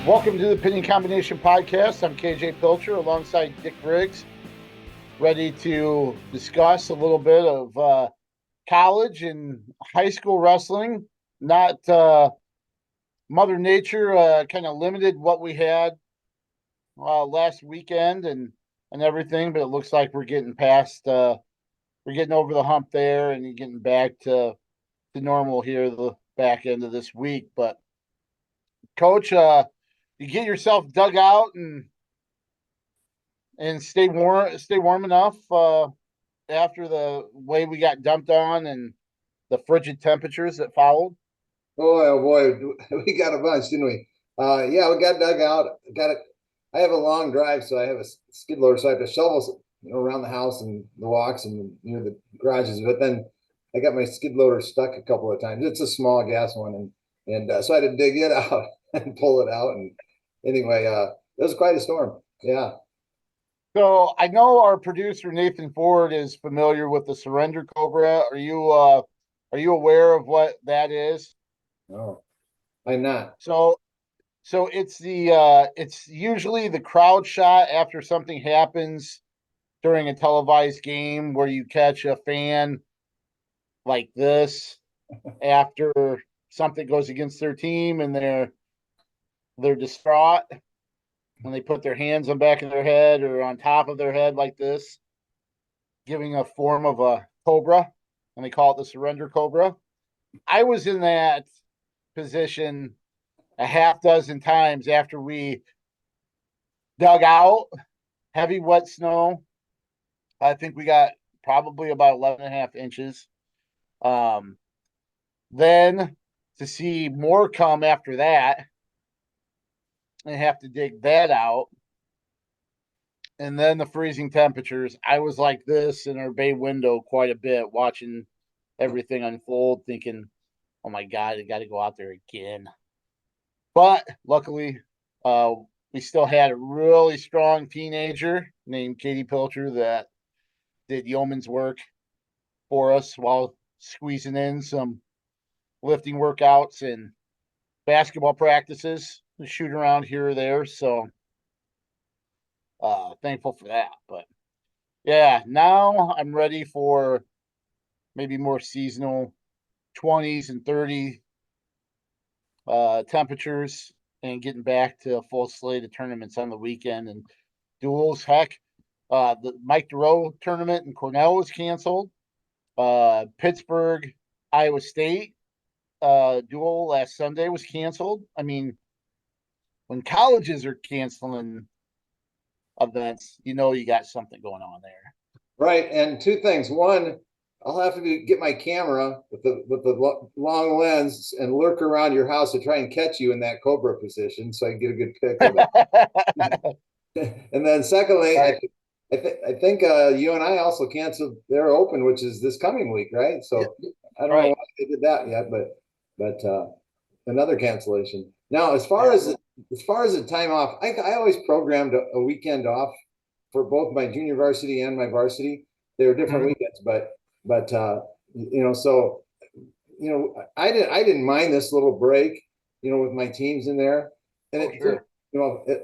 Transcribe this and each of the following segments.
Welcome to the Opinion Combination Podcast. I'm KJ Pilcher alongside Dick Briggs, ready to discuss a little bit of college and high school wrestling. Not Mother Nature kind of limited what we had last weekend and everything, but it looks like we're getting past, we're getting over the hump there and getting back to normal here the back end of this week. But Coach, you get yourself dug out and stay warm enough after the way we got dumped on and the frigid temperatures that followed. Oh boy, we got a bunch, didn't we? Yeah, we got dug out. Got it. I have a long drive, so I have a skid loader, so I have to shovel, around the house and the walks and the garages. But then I got my skid loader stuck a couple of times. It's a small gas one, and so I had to dig it out and pull it out. And anyway, it was quite a storm. Yeah. So I know our producer Nathan Ford is familiar with the Surrender Cobra. Are you aware of what that is? No, I'm not. So it's it's usually the crowd shot after something happens during a televised game where you catch a fan like this after something goes against their team and they're distraught when they put their hands on the back of their head or on top of their head like this, giving a form of a cobra, and they call it the Surrender Cobra. I was in that position a half dozen times after we dug out heavy wet snow. I think we got probably about 11 and a half inches. Then to see more come after that and have to dig that out. And then the freezing temperatures. I was like this in our bay window quite a bit, watching everything unfold, thinking, oh my God, I got to go out there again. But luckily, we still had a really strong teenager named Katie Pilcher that did yeoman's work for us while squeezing in some lifting workouts and basketball practices, shoot around here or there. So thankful for that. But yeah, now I'm ready for maybe more seasonal 20s and 30 temperatures and getting back to a full slate of tournaments on the weekend and duels. Heck, the Mike DeRoe tournament in Cornell was canceled. Pittsburgh, Iowa State duel last Sunday was canceled. I mean, when colleges are canceling events, you know you got something going on there. Right, and two things. One, I'll have to get my camera with the long lens and lurk around your house to try and catch you in that cobra position, so I can get a good pic of it. And then, secondly, Right. I think UNI also canceled their open, which is this coming week, right? Yeah, So I don't know right. why they did that yet, but another cancellation. Now, Yeah. as far as the time off, I always programmed a weekend off for both my junior varsity and my varsity. They were different Mhm. weekends, but so I didn't mind this little break, with my teams in there, and Oh, it sure.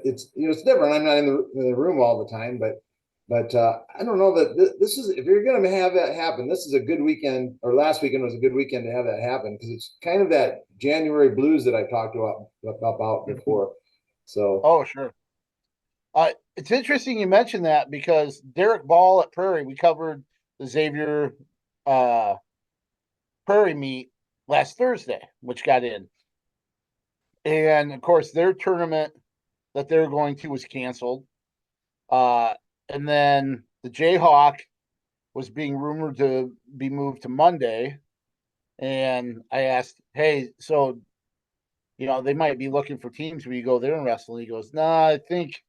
it's different. I'm not in the room all the time, but I don't know that this is, if you're going to have that happen, this is a good weekend, or last weekend was a good weekend to have that happen, because it's kind of that January blues that I talked about Mhm. before. So Oh, sure. It's interesting you mentioned that because Derek Ball at Prairie, we covered the Xavier uh, Prairie meet last Thursday, which got in. And of course, their tournament that they're going to was canceled. Uh, and then the J-Hawk was being rumored to be moved to Monday. And I asked, hey, so, they might be looking for teams where you go there and wrestle. And he goes, nah, I think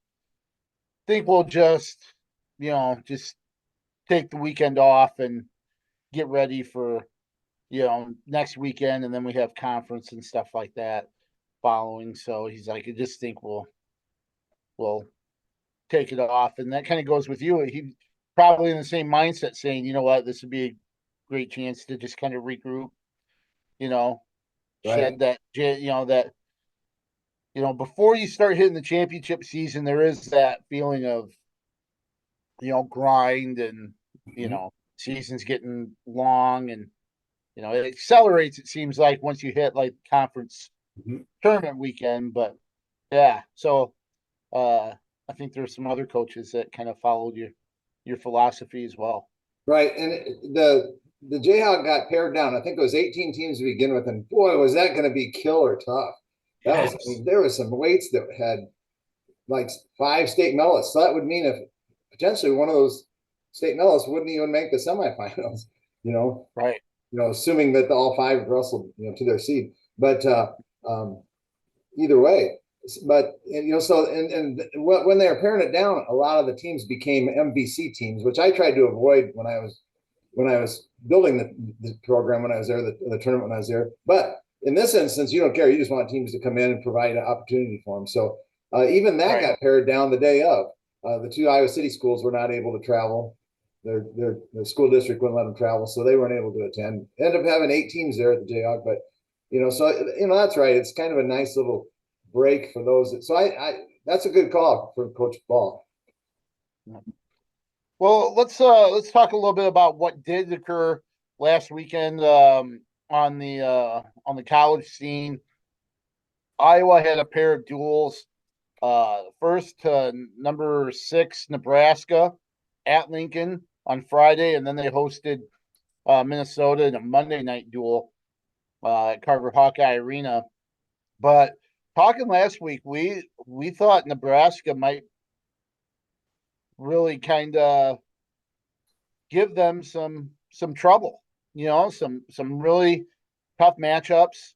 we'll just take the weekend off and get ready for, next weekend. And then we have conference and stuff like that following. So he's like, I just think we'll take it off. And that kind of goes with you. He probably in the same mindset saying, you know what, this would be a great chance to just kind of regroup, you know, right. shed that, that before you start hitting the championship season, there is that feeling of, grind and, season's getting long and, it accelerates, it seems like, once you hit like conference Mhm. tournament weekend. But yeah, so I think there's some other coaches that kind of followed your philosophy as well. Right. And the Jayhawk got pared down. I think it was 18 teams to begin with, and boy, was that going to be killer tough. That was, I Yes. mean, there was some weights that had like 5 state medalists. So that would mean if potentially one of those state medalists wouldn't even make the semifinals, you know, Right. assuming that all 5 wrestled, to their seed. But um, either way, but so and when they were paring it down, a lot of the teams became MVC teams, which I tried to avoid when I was building the program when I was there, the tournament when I was there. But in this instance, you don't care. You just want teams to come in and provide an opportunity for them. So even that Right. got pared down the day of. The 2 Iowa City schools were not able to travel. Their school district wouldn't let them travel, so they weren't able to attend. Ended up having 8 teams there at the Jayhawk, but so that's right. It's kind of a nice little break for those. So I that's a good call for Coach Ball. Well, let's talk a little bit about what did occur last weekend on the college scene. Iowa had a pair of duels. First number 6 Nebraska at Lincoln on Friday, and then they hosted Minnesota in a Monday night duel at Carver Hawkeye Arena. But talking last week, we thought Nebraska might really kind of give them some trouble. Some really tough matchups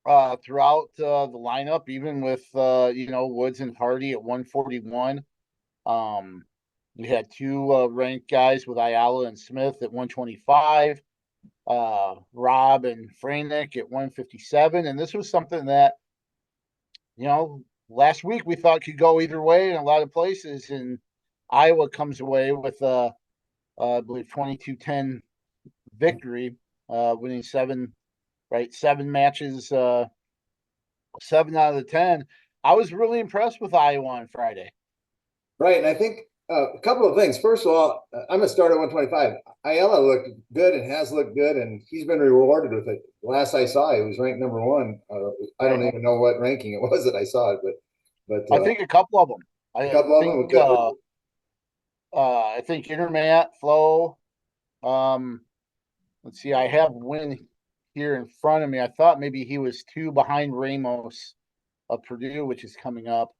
throughout the lineup, even with Woods and Hardy at 141. Um, we had 2 ranked guys with Ayala and Smith at 125. Rob and Franick at 157, and this was something that last week we thought could go either way in a lot of places, and Iowa comes away with I believe 22-10 victory, winning 7 matches, 7 out of the 10. I was really impressed with Iowa on Friday. Right, and I think a couple of things. First of all, I'm gonna start at 125. Ayala looked good and has looked good, and he's been rewarded with it. Last I saw, he was ranked number 1. I don't Right. even know what ranking it was that I saw it, but I think a couple of them. a I couple of them were think good. I think Intermat, Flo. Um, let's see. I have Win here in front of me. I thought maybe he was 2 behind Ramos of Purdue, which is coming up.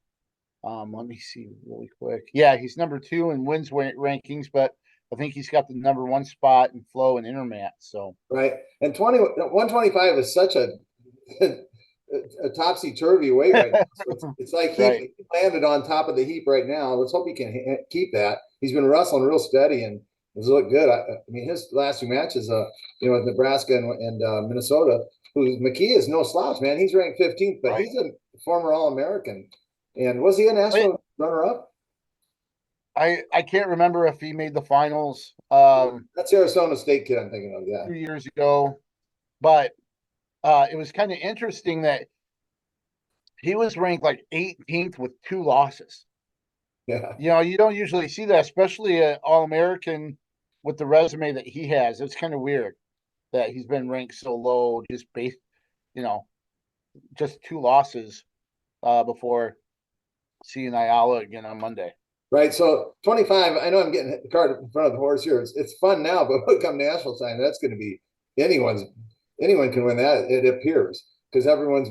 Let me see really quick. Yeah, he's number 2 in wins rankings, but I think he's got the number 1 spot in Flow and Intermat. So Right, and 125 is such a topsy turvy weight right now. So it's like right, he landed on top of the heap right now. Let's hope he can keep that. He's been wrestling real steady and has looked good. I mean, his last 2 matches, with Nebraska and Minnesota, who McKee is no slouch, man. He's ranked 15th, but right. he's a former All-American. And was he a national runner-up? I can't remember if he made the finals That's Arizona State kid I'm thinking of. Yeah. 2 years ago, but it was kind of interesting that he was ranked like 18th with 2 losses. Yeah. You don't usually see that, especially an All American with the resume that he has. It's kind of weird that he's been ranked so low, just based, you know, just 2 losses before seeing Ayala again on Monday. Right. So 25, I know I'm getting the cart in front of the horse here. It's fun now, but when it comes national time, that's going to be anyone can win that, it appears, because everyone's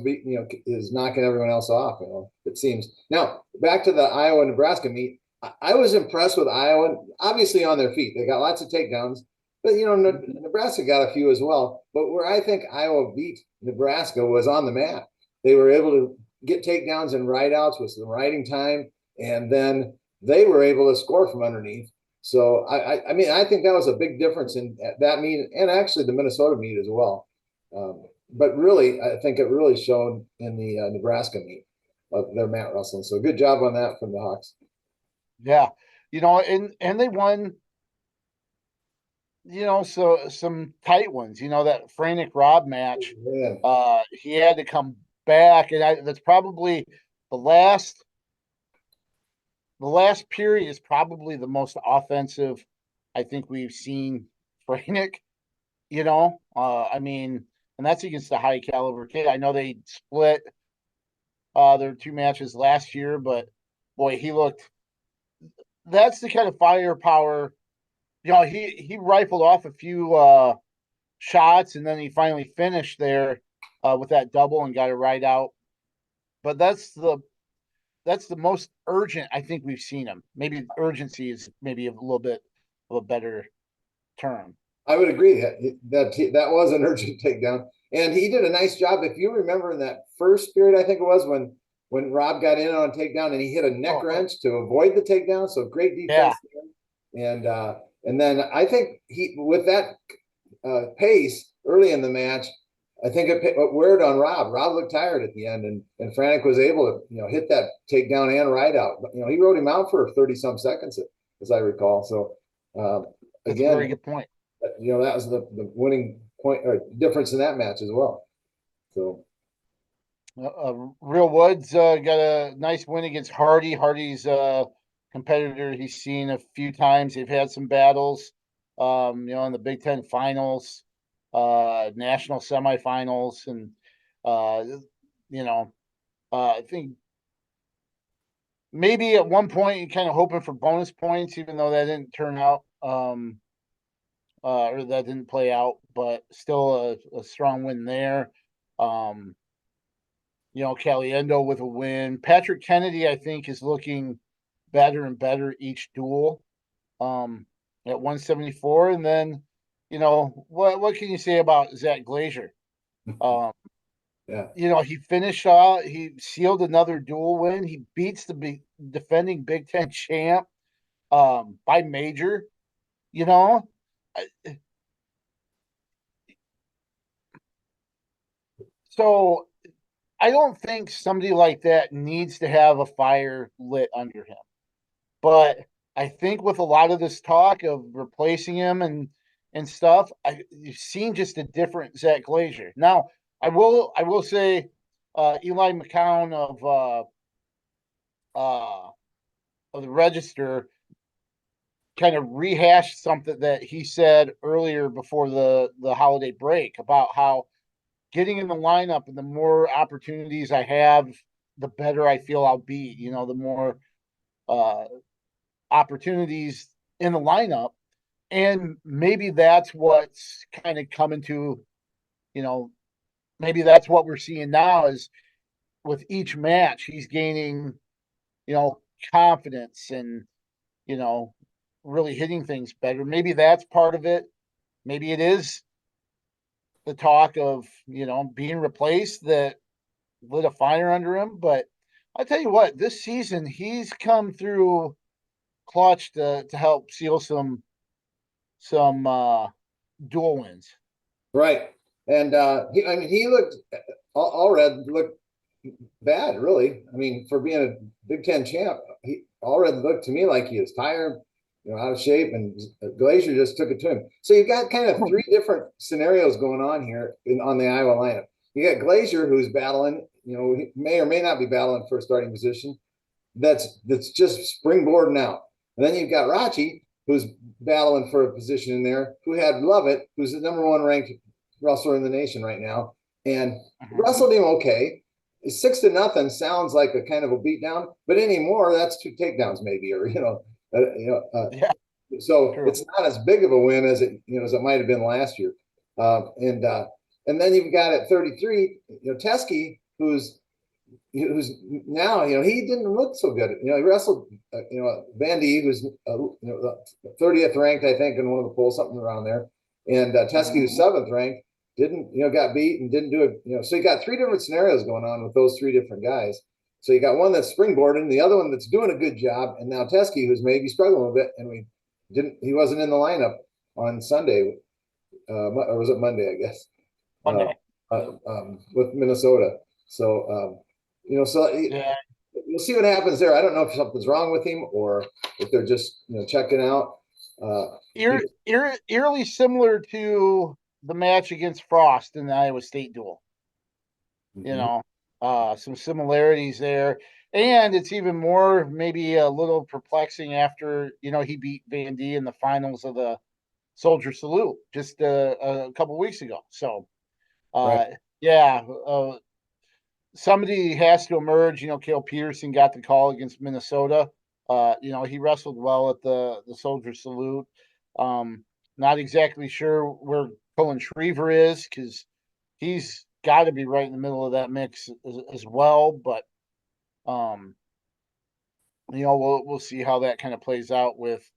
is knocking everyone else off, it seems. Now, back to the Iowa Nebraska meet. I was impressed with Iowa, obviously on their feet. They got lots of takedowns, but Nebraska got a few as well. But where I think Iowa beat Nebraska was on the mat. They were able to get takedowns and rideouts with some riding time, and then they were able to score from underneath. So I mean, I think that was a big difference in that meet, and actually the Minnesota meet as well. But really, I think it really showed in the Nebraska meet of their mat wrestling. So good job on that from the Hawks. Yeah, and they won. So some tight ones. That Franick Rob match. Yeah. He had to come back, and that's probably the last period is probably the most offensive I think we've seen Franick. I mean, and that's against the high caliber kid. I know they split their 2 matches last year, but boy, he looked. That's the kind of firepower. He rifled off a few shots, and then he finally finished there with that double and got it right out. But that's the most urgent I think we've seen him. Maybe urgency is maybe a little bit of a better term. I would agree that was an urgent takedown, and he did a nice job. If you remember in that first period, I think it was when Rob got in on a takedown and he hit a neck wrench to avoid the takedown. So great defense there. And then I think he with that pace early in the match, I think it weared on Rob. Rob looked tired at the end, and Franick was able to hit that takedown and ride out. But he rode him out for 30-some seconds, as I recall. So that's a very good point. That was the winning point or difference in that match as well. So Real Woods got a nice win against Hardy. Hardy's a competitor he's seen a few times. They've had some battles, in the Big Ten finals, national semifinals, and I think maybe at one point you're kind of hoping for bonus points, even though that didn't turn out. Or that didn't play out, but still a strong win there. Caliendo with a win. Patrick Kennedy, I think, is looking better and better each duel at 174. And then, what can you say about Zach Glazier? He finished he sealed another duel win. He beats the defending Big Ten champ by major. So I don't think somebody like that needs to have a fire lit under him. But I think with a lot of this talk of replacing him and stuff, you've seen just a different Zach Glazier. Now, I will say Eli McCown of the Register kind of rehashed something that he said earlier before the holiday break about how getting in the lineup and the more opportunities I have, the better I feel I'll be. The more opportunities in the lineup. And maybe that's what's kind of coming to, maybe that's what we're seeing now is with each match, he's gaining, confidence and, really hitting things better. Maybe that's part of it. Maybe it is the talk of, being replaced that lit a fire under him. But I tell you what, this season he's come through clutch to help seal some dual wins. Right. And he looked Allred looked bad, really. I mean, for being a Big Ten champ, Allred looked to me like he was tired, out of shape, and Glazier just took it to him. So you got kind of 3 different scenarios going on here on the Iowa lineup. You got Glazier, who's battling, he may or may not be battling for a starting position. That's just springboarding out. And then you've got Rachi, who's battling for a position in there, who had Lovett, who's the #1 ranked wrestler in the nation right now, and wrestled him okay. 6-0 sounds like a kind of a beatdown, but anymore, that's 2 takedowns maybe, or so true. It's not as big of a win as it might have been last year. And then you've got at 33, Teskey, who's now, he didn't look so good. He wrestled, Vandy, who's 30th ranked, I think, in one of the polls, something around there. And Teskey, who's 7th ranked, didn't, got beat and didn't do it. So you got 3 different scenarios going on with those 3 different guys. So you got one that's springboarding, the other one that's doing a good job, and now Teskey, who's maybe struggling a bit, and he wasn't in the lineup on Sunday, or was it Monday, I guess? Monday. With Minnesota. So, we'll see what happens there. I don't know if something's wrong with him or if they're just, checking out. Eerily similar to the match against Frost in the Iowa State duel. some similarities there. And it's even more maybe a little perplexing after, he beat Van D in the finals of the Soldier Salute just a couple weeks ago. So, Right. uh, yeah, somebody has to emerge. Cale Peterson got the call against Minnesota. He wrestled well at the Soldier Salute. Um, Not exactly sure where Cullen Shriver is because he's got to be right in the middle of that mix as well. But um, we'll see how that kind of plays out with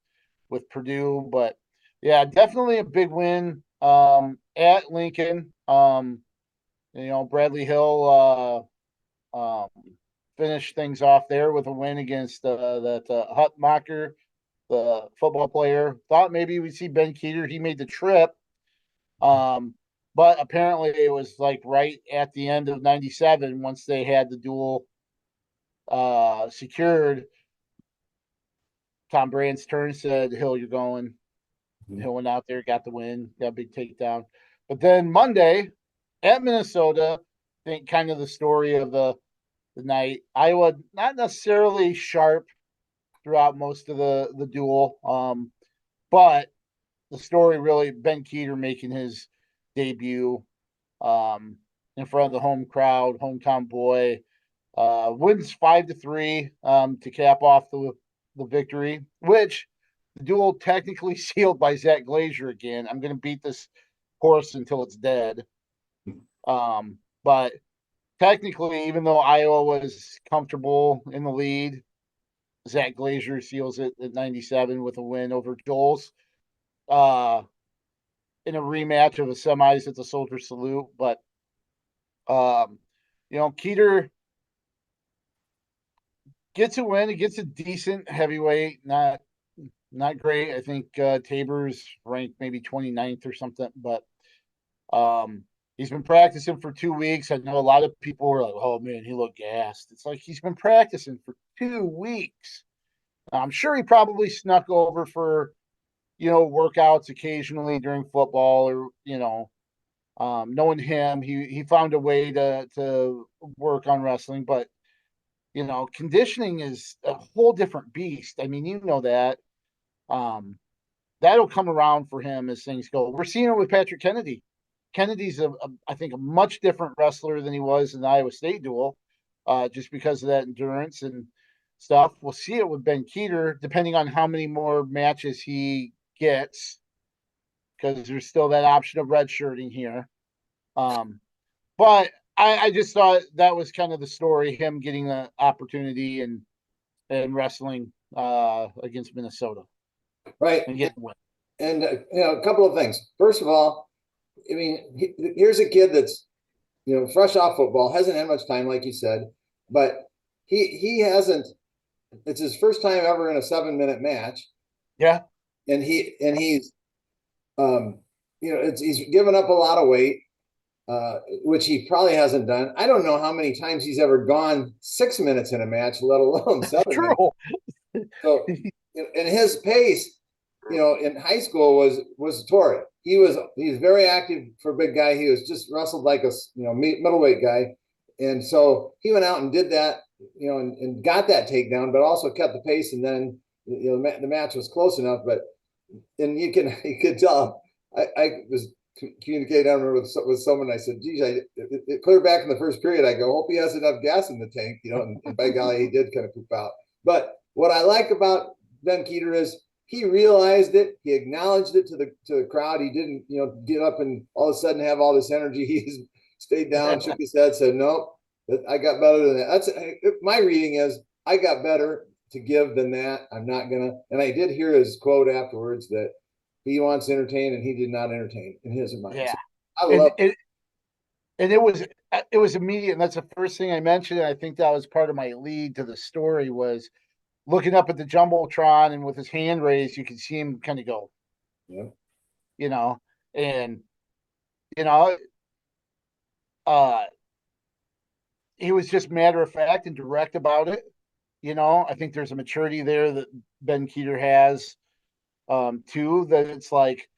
Purdue. But yeah, definitely a big win at Lincoln. Bradley Hill finished things off there with a win against that Hutmacher, the football player. Thought maybe we'd see Ben Keeter. He made the trip. But apparently it was like right at the end of 97 once they had the duel secured. Tom Brand's turn said, Hill, you're going. Mhm. Hill went out there, got the win, got a big takedown. But then Monday at Minnesota, I think kind of the story of the night. Iowa not necessarily sharp throughout most of the duel, but the story really Ben Keeter making his debut in front of the home crowd, hometown boy. Wins 5-3 to cap off the victory, which the duel technically sealed by Zach Glazier again. I'm going to beat this horse until it's dead. But technically, even though Iowa was comfortable in the lead, Zach Glazier seals it at 97 with a win over Joel's in a rematch of the semis at the Soldier Salute. But um, Keeter gets a win. He gets a decent heavyweight, not great. I think Tabor's ranked maybe 29th or something, but he's been practicing for 2 weeks. I know a lot of people were like, "Oh man, he looked gassed." It's like he's been practicing for 2 weeks. I'm sure he probably snuck over for workouts occasionally during football, or knowing him, he found a way to work on wrestling, but conditioning is a whole different beast. I mean, that. Um, that'll come around for him as things go. We're seeing it with Patrick Kennedy. Kennedy's I think a much different wrestler than he was in the Iowa State duel, just because of that endurance and stuff. We'll see it with Ben Keeter, depending on how many more matches he gets, because there's still that option of redshirting here. Um, but I just thought that was kind of the story, him getting the opportunity and wrestling against Minnesota Right. and getting the win. And a couple of things. First of all, I mean, here's a kid that's fresh off football, hasn't had much time, like you said, but he hasn't. It's his first time ever in a 7-minute match, Yeah, and he's he's given up a lot of weight, which he probably hasn't done. I don't know how many times he's ever gone 6 minutes in a match, let alone 7 minutes. true. So, and his pace, in high school was torrid. He's very active for a big guy. He was just wrestled like a middleweight guy, and so he went out and did that, and got that takedown, but also kept the pace. And then the match was close enough, but and you could tell. I was communicating. I remember with someone. I said, "Geez, clear back in the first period." I go, "Hope he has enough gas in the tank," and by golly, he did kind of poop out. But what I like about Ben Keeter is he realized it. He acknowledged it to the crowd. He didn't, get up and all of a sudden have all this energy. He stayed down, shook his head, said, "Nope, I got better than that." That's my reading is I got better to give than that. I'm not gonna. And I did hear his quote afterwards that he wants to entertain and he did not entertain in his mind. Yeah, So I and love. it was immediate, and that's the first thing I mentioned. And I think that was part of my lead to the story was looking up at the jumbotron, and with his hand raised, you could see him kind of go, Yeah. you know, and you know, uh, he was just matter of fact and direct about it. I think there's a maturity there that Ben Keeter has, too. That it's like,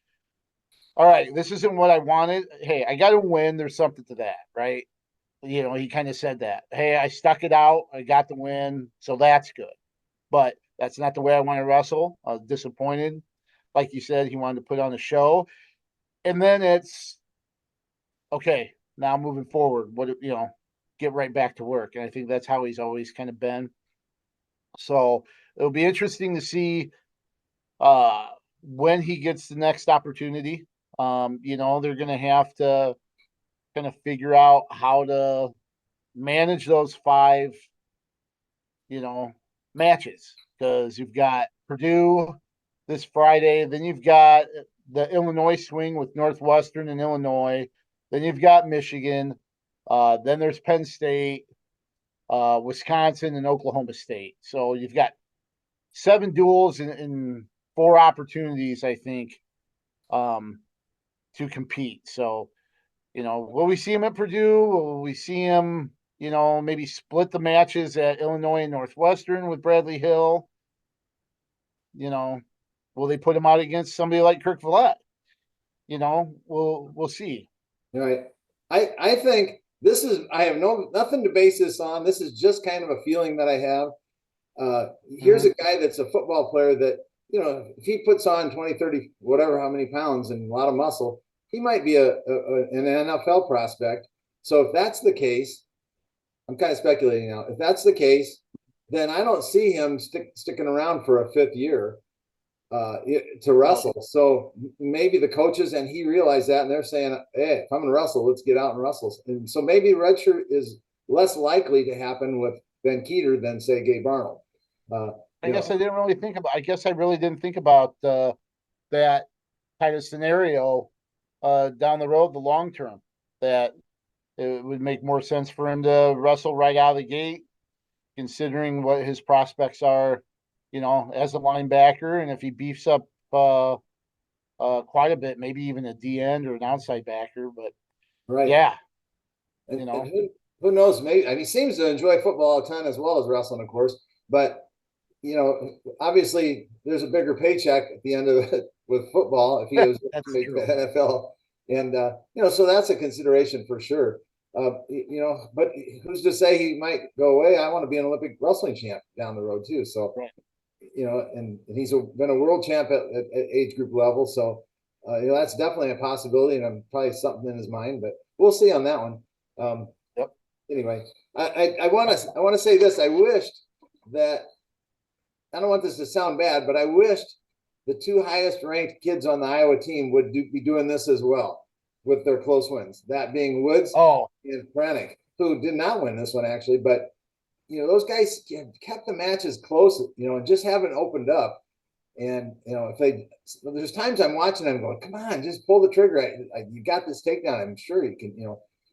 all right, this isn't what I wanted. Hey, I got to win. There's something to that, right? he kind of said that, hey, I stuck it out, I got the win, so that's good. But that's not the way I want to wrestle. I was disappointed. Like you said, he wanted to put on a show. And then it's okay, now moving forward, get right back to work. And I think that's how he's always kind of been. So it'll be interesting to see uh when he gets the next opportunity. They're gonna have to kind of figure out how to manage those five, you know, matches because you've got Purdue this Friday, then you've got the Illinois swing with Northwestern and Illinois, then you've got Michigan, then there's Penn State, Wisconsin, and Oklahoma State. So you've got 7 duels in 4 opportunities, I think, to compete. So, will we see him at Purdue? Will we see him, maybe split the matches at Illinois and Northwestern with Bradley Hill? Will they put him out against somebody like Kirk Vallette? We'll see. Right. I think this is, I have nothing to base this on. This is just kind of a feeling that I have. Here's a guy that's a football player that, if he puts on 20, 30, whatever, how many pounds and a lot of muscle, he might be an NFL prospect. So if that's the case, I'm kind of speculating now. If that's the case, then I don't see him sticking around for a 5th year to wrestle. So maybe the coaches and he realized that, and they're saying, hey, if I'm going to wrestle, let's get out and wrestle. And so maybe redshirt is less likely to happen with Ben Keeter than, say, Gabe Arnold. I guess I really didn't think about that kind of scenario down the road, the long term, that it would make more sense for him to wrestle right out of the gate, considering what his prospects are, as a linebacker. And if he beefs up quite a bit, maybe even a D end or an outside backer. But right. Yeah. And who knows? Maybe, he seems to enjoy football a ton as well as wrestling, of course. But, obviously there's a bigger paycheck at the end of it with football if he was to make the NFL. And, so that's a consideration for sure. But who's to say he might go away? I want to be an Olympic wrestling champ down the road too. So, right. And he's been a world champ at age group level. So, that's definitely a possibility, and I'm probably something in his mind, but we'll see on that one. Yep. Anyway, I want to say this. I wished that, I don't want this to sound bad, but I wished the 2 highest ranked kids on the Iowa team would be doing this as well with their close wins. That being Woods and Franick, who did not win this one actually, but those guys kept the matches close, and just haven't opened up. And if there's times I'm watching them going, come on, just pull the trigger. You got this takedown. I'm sure you can.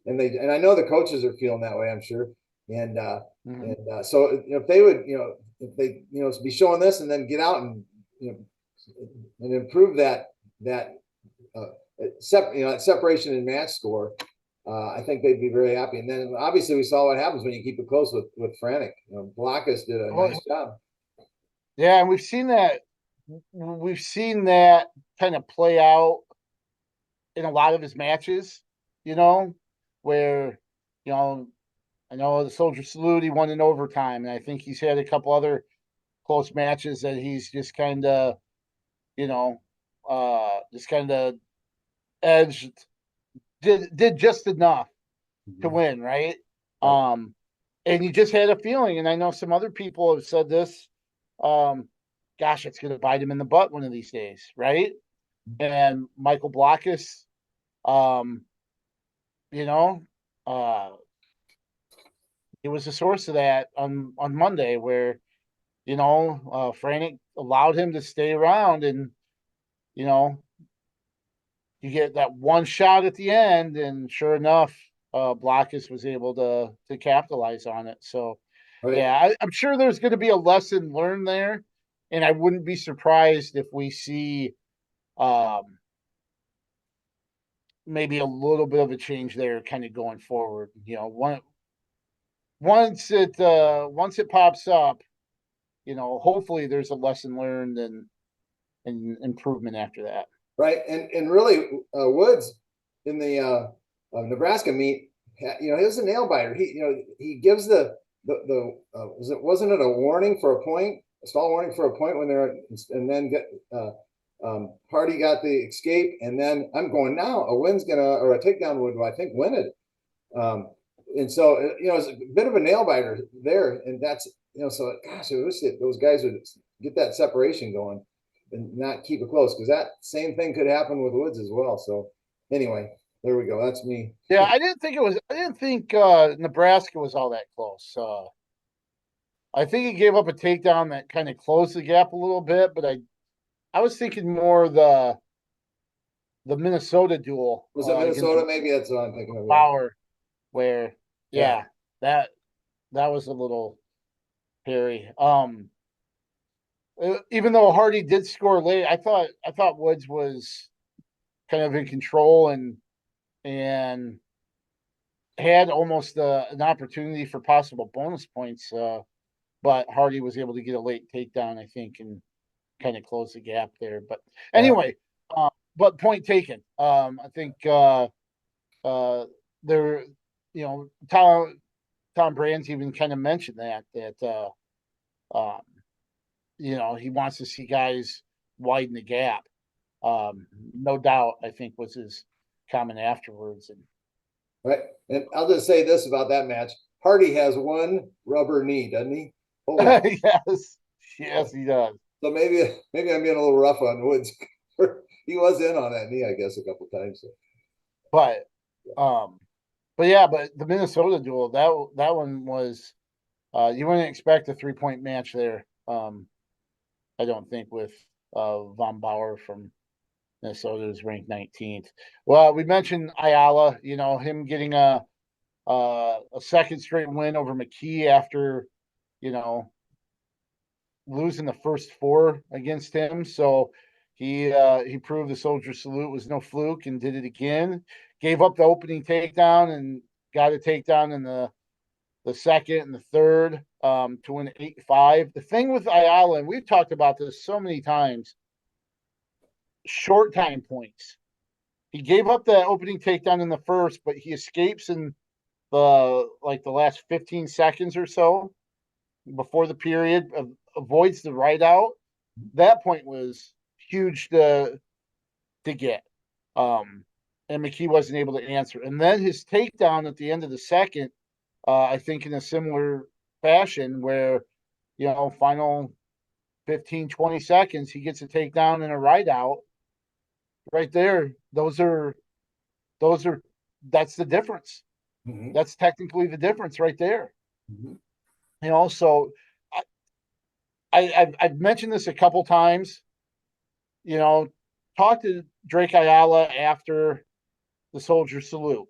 And I know the coaches are feeling that way. I'm sure. And so if they would, if they be showing this and then get out and and improve that separation in match score. I think they'd be very happy. And then obviously we saw what happens when you keep it close with Franick. Blockus did a nice job. Yeah, and we've seen that kind of play out in a lot of his matches, where, I know the Soldier Salute, he won in overtime, and I think he's had a couple other close matches that he's just kind of, edged, did just enough to win, right? And you just had a feeling, and I know some other people have said this, gosh, it's going to bite him in the butt one of these days, right? And Michael Blockus, it was a source of that on Monday where, Franick allowed him to stay around, and, you get that one shot at the end, and sure enough, Blockus was able to capitalize on it. So, yeah, I'm sure there's going to be a lesson learned there, and I wouldn't be surprised if we see maybe a little bit of a change there, kind of going forward. Once it pops up, hopefully there's a lesson learned and improvement after that. Right, and really, Woods in the Nebraska meet you know, he was a nail biter. He gives wasn't it a warning for a point, a stall warning for a point when they're, and then Hardy got the escape, and then I'm going, now a win's gonna, or a takedown would, I think, win it. And so, it's a bit of a nail biter there, and that's, so gosh, I wish that those guys would get that separation going and not keep it close, because that same thing could happen with Woods as well. So anyway, there we go. That's me. Yeah, I didn't think Nebraska was all that close. I think he gave up a takedown that kind of closed the gap a little bit, but I was thinking more the Minnesota duel. Was it Minnesota? Maybe that's what I'm thinking of. Power, where that was a little hairy. Even though Hardy did score late, I thought Woods was kind of in control and had almost an opportunity for possible bonus points. But Hardy was able to get a late takedown, I think, and kind of close the gap there. But anyway, but point taken. I think there, Tom Brands even kind of mentioned that he wants to see guys widen the gap. No doubt, I think was his comment afterwards. And right, and I'll just say this about that match: Hardy has one rubber knee, doesn't he? Yes, he does. So maybe I'm being a little rough on Woods. He was in on that knee, I guess, a couple times. So. But the Minnesota duel, that one was, you wouldn't expect a 3-point match there. I don't think, with Von Bauer from Minnesota, is ranked 19th. Well, we mentioned Ayala, him getting a second straight win over McKee after, losing the first 4 against him. So he proved the soldier salute was no fluke and did it again. Gave up the opening takedown and got a takedown in the second and the third to win 8-5. The thing with Ayala, and we've talked about this so many times, short time points. He gave up the opening takedown in the first, but he escapes in the last 15 seconds or so before the period, avoids the right out. That point was huge to get. And McKee wasn't able to answer. And then his takedown at the end of the second, I think in a similar fashion where, final 15, 20 seconds, he gets a takedown and a right out. Right there, that's the difference. Mm-hmm. That's technically the difference right there. Mm-hmm. So I've mentioned this a couple times. Talked to Drake Ayala after the soldier salute,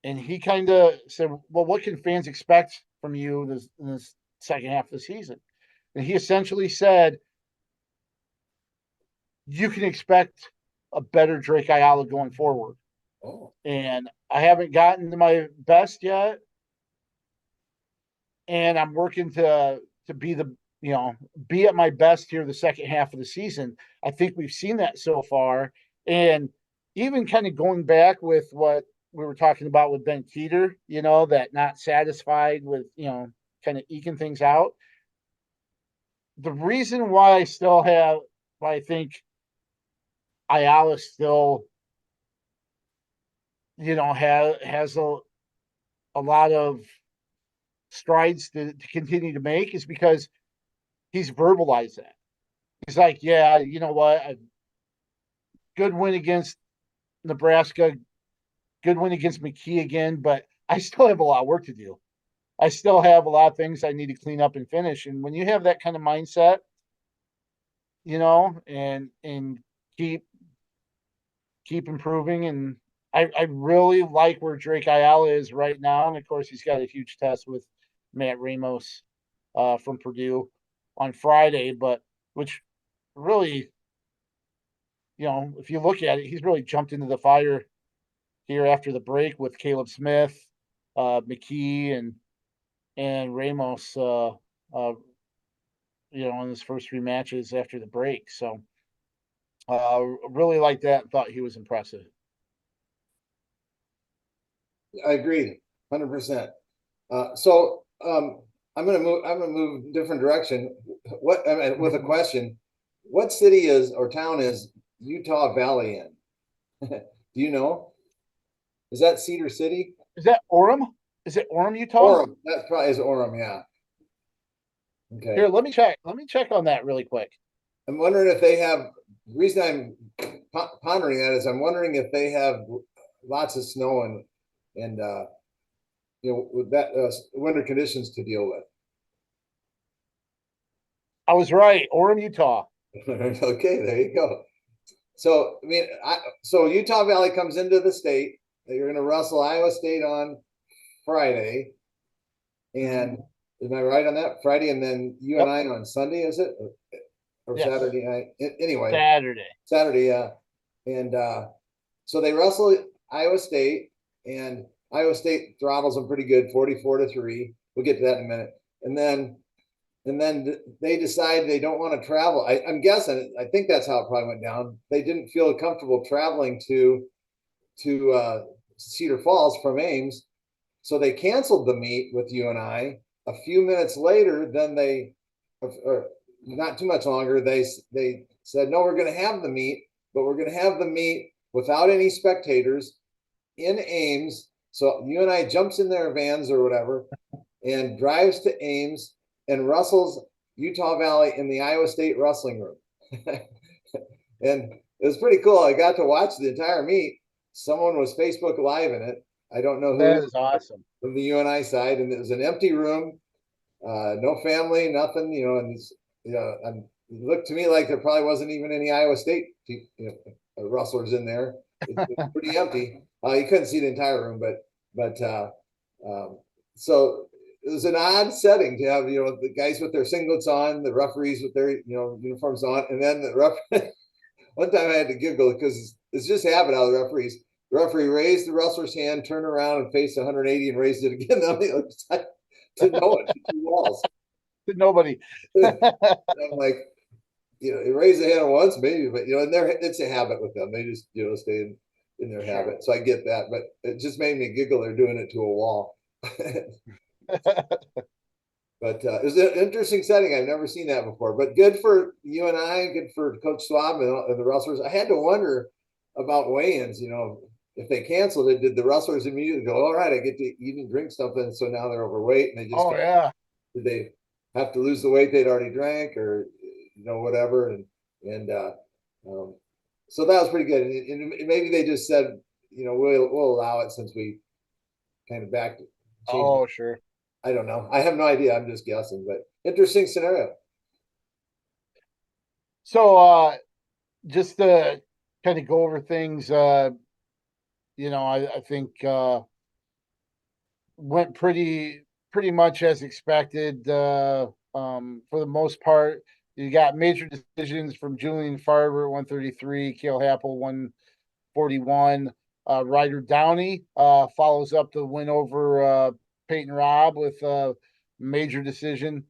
and he kind of said, well, what can fans expect from you in this second half of the season? And he essentially said, you can expect a better Drake Ayala going forward. Oh. And I haven't gotten to my best yet. And I'm working to be be at my best here the second half of the season. I think we've seen that so far. And even kind of going back with what we were talking about with Ben Keeter, that not satisfied with, kind of eking things out. The reason why I think Ayala still, has a lot of strides to continue to make is because he's verbalized that. He's like, yeah, you know what? A good win against Nebraska, good win against McKee again, but I still have a lot of work to do. I still have a lot of things I need to clean up and finish. And when you have that kind of mindset, and keep improving, and I really like where Drake Ayala is right now. And of course, he's got a huge test with Matt Ramos from Purdue on Friday, but which really, if you look at it, he's really jumped into the fire here after the break with Caleb Smith, McKee, and Ramos, in his first 3 matches after the break. So really like that and thought he was impressive. I agree. 100%. So I'm gonna move different direction. What I mean, with a question, what city is or town is Utah Valley in? Do you know? Is that Cedar City? Is that Orem? Is it Orem, Utah? Orem. That probably is Orem. Yeah. Okay. Here, let me check. Let me check on that really quick. I'm wondering if they have. The reason I'm pondering that is I'm wondering if they have lots of snow and with that winter conditions to deal with. I was right. Orem, Utah. Okay, there you go. So I mean, so Utah Valley comes into the state. You're going to wrestle Iowa State on Friday, and am I right on that? Friday, and then UNI on Sunday, is it? Or Yes. Saturday night? Anyway, Saturday, yeah. And so they wrestle Iowa State, and Iowa State throttles them pretty good, 44-3. We'll get to that in a minute. And then they decide they don't want to travel. I'm guessing. I think that's how it probably went down. They didn't feel comfortable traveling to Cedar Falls from Ames, so they canceled the meet with UNI. A few minutes later, then or not too much longer, they said, no, we're going to have the meet, but we're going to have the meet without any spectators in Ames. So UNI jumps in their vans or whatever and drives to Ames and wrestles Utah Valley in the Iowa State wrestling room. And it was pretty cool. I got to watch the entire meet. Someone was Facebook Live in it. I don't know who. that is awesome. From the UNI side, and it was an empty room, no family, nothing, and and it looked to me like there probably wasn't even any Iowa State wrestlers in there. It was pretty empty. You couldn't see the entire room, but so it was an odd setting to have the guys with their singlets on, the referees with their uniforms on, and then the referee. One time I had to giggle because it's just habit out of the referees. The referee raised the wrestler's hand, turned around and faced 180 and raised it again on the other side to no one, to two walls. To nobody. I'm like, you raise the hand once maybe, but it's a habit with them. They just stay in their habit. So I get that, but it just made me giggle. They're doing it to a wall. But it was an interesting setting. I've never seen that before. But good for UNI, good for Coach Schwab and the wrestlers. I had to wonder about weigh-ins. If they canceled it, did the wrestlers immediately go, all right, I get to eat and drink something, so now they're overweight, and they just yeah. Did they have to lose the weight they'd already drank, or whatever? And so that was pretty good. And maybe they just said, we'll allow it since we kind of backed. Oh, sure. I don't know. I have no idea. I'm just guessing, but interesting scenario. So just to kind of go over things, I think went pretty much as expected. For the most part, you got major decisions from Julian Farber at 133, Cale Happel 141. Ryder Downey follows up the win over Peyton Robb with a major decision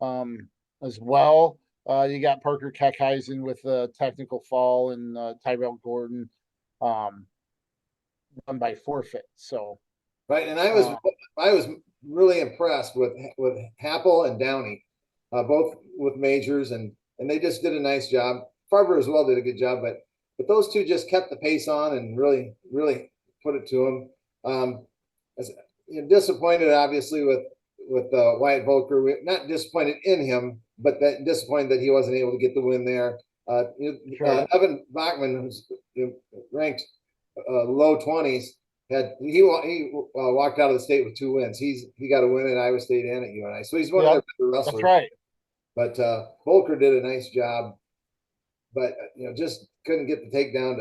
as well. You got Parker Keckheisen with a technical fall, and Tyrell Gordon won by forfeit. So right, and I was really impressed with Happel and Downey, both with majors, and they just did a nice job. Farber as well did a good job, but those two just kept the pace on and really put it to them. Disappointed obviously with Wyatt Volker. We're not disappointed in him, but disappointed that he wasn't able to get the win there. Sure. Evan Bachman, who's ranked low 20s, he walked out of the state with 2 wins. He got a win at Iowa State and at UNI, so he's one of their wrestlers. That's right. But Volker did a nice job, but just couldn't get the takedown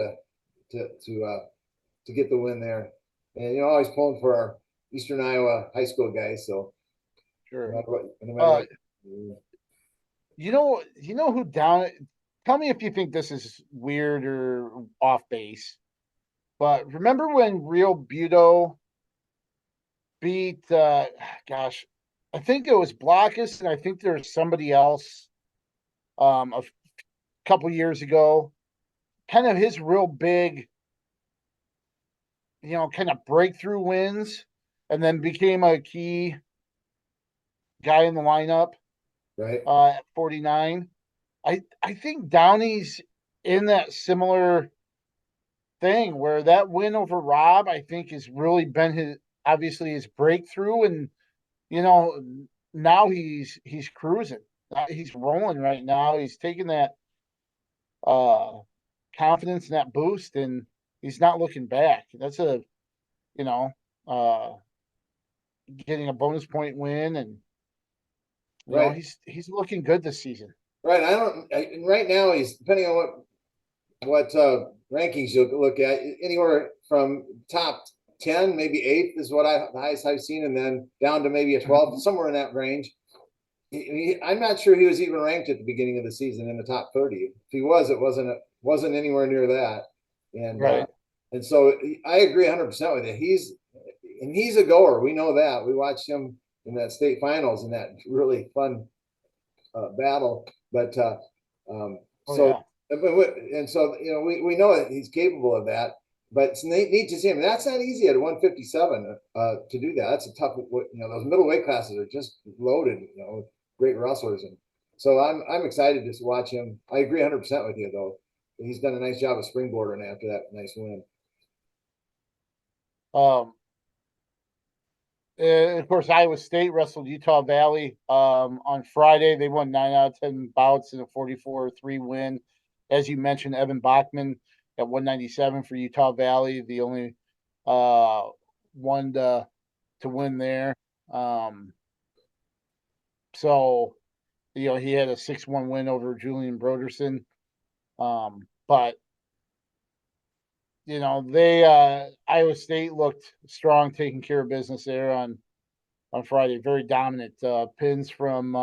to get the win there. And always pulling for our Eastern Iowa high school guys. So sure. No matter what, you know who down? Tell me if you think this is weird or off base. But remember when Real Budo beat? Gosh, I think it was Blockus, and I think there was somebody else. A couple years ago, kind of his real big, kind of breakthrough wins. and then became a key guy in the lineup Right. at 49. I think Downey's in that similar thing where that win over Rob, I think, has really been his breakthrough, and you know now he's cruising. He's rolling right now. He's taking that uh confidence and that boost, and he's not looking back. That's a you know uh getting a bonus point win, and Right. he's looking good this season. Right. And right now he's depending on what rankings you look at, anywhere from top 10, maybe eighth is what the highest I've seen, and then down to maybe a 12, somewhere in that range. I'm not sure he was even ranked at the beginning of the season in the top 30. If he was, it wasn't anywhere near that. And Right. and so I agree 100% with you. He's a goer. We know that. We watched him in that state finals in that really fun battle. But Oh so yeah. and so we know that he's capable of that. But it's neat to see him. That's not easy at 157 to do that. That's a tough. Those middleweight classes are just loaded. Great wrestlers, and so I'm excited to watch him. I agree 100% with you though. He's done a nice job of springboarding after that nice win. Um, and of course, Iowa State wrestled Utah Valley on Friday. They won 9 out of 10 bouts in a 44-3 win. As you mentioned, Evan Bachman at 197 for Utah Valley, the only one to win there. Um, so he had a 6-1 win over Julian Broderson. But they Iowa State looked strong, taking care of business there on Friday. Very dominant pins from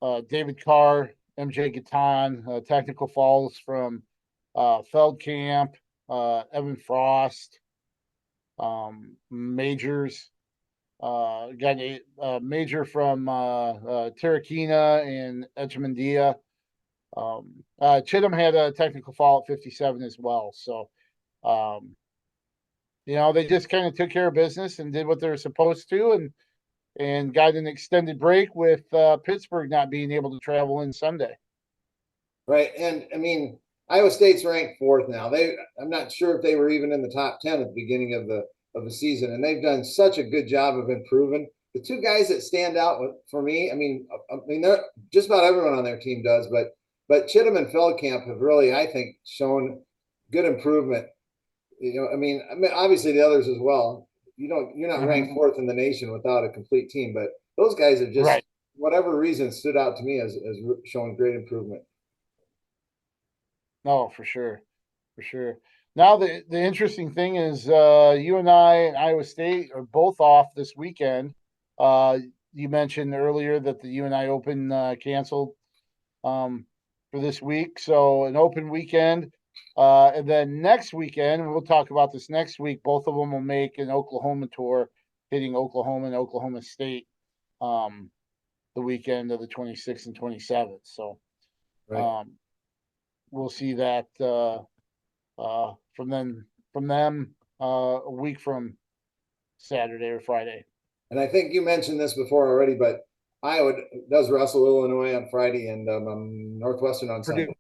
David Carr, MJ Gatan, technical falls from Feldkamp, Evan Frost, Majors. Got a major from Terrakina and Edgemandia. Chittum had a technical fall at 57 as well. So, they just kind of took care of business and did what they were supposed to, and got an extended break with Pittsburgh not being able to travel in Sunday. Right, and I mean Iowa State's ranked fourth now. I'm not sure if they were even in the top 10 at the beginning of the season, and they've done such a good job of improving. The two guys that stand out for me, just about everyone on their team does, but Chittum and Feldkamp have really, I think, shown good improvement. Obviously the others as well. You're not ranked fourth in the nation without a complete team, but those guys have just, Right. whatever reason, stood out to me as showing great improvement. No, for sure. For sure. Now, the interesting thing is UNI and Iowa State are both off this weekend. You mentioned earlier that the UNI Open canceled for this week. So an open weekend. And then next weekend, we'll talk about this next week, both of them will make an Oklahoma tour, hitting Oklahoma and Oklahoma State the weekend of the 26th and 27th. So Right. we'll see that from them a week from Saturday or Friday. And I think you mentioned this before already, but Iowa does wrestle Illinois on Friday and Northwestern on Purdue. Sunday.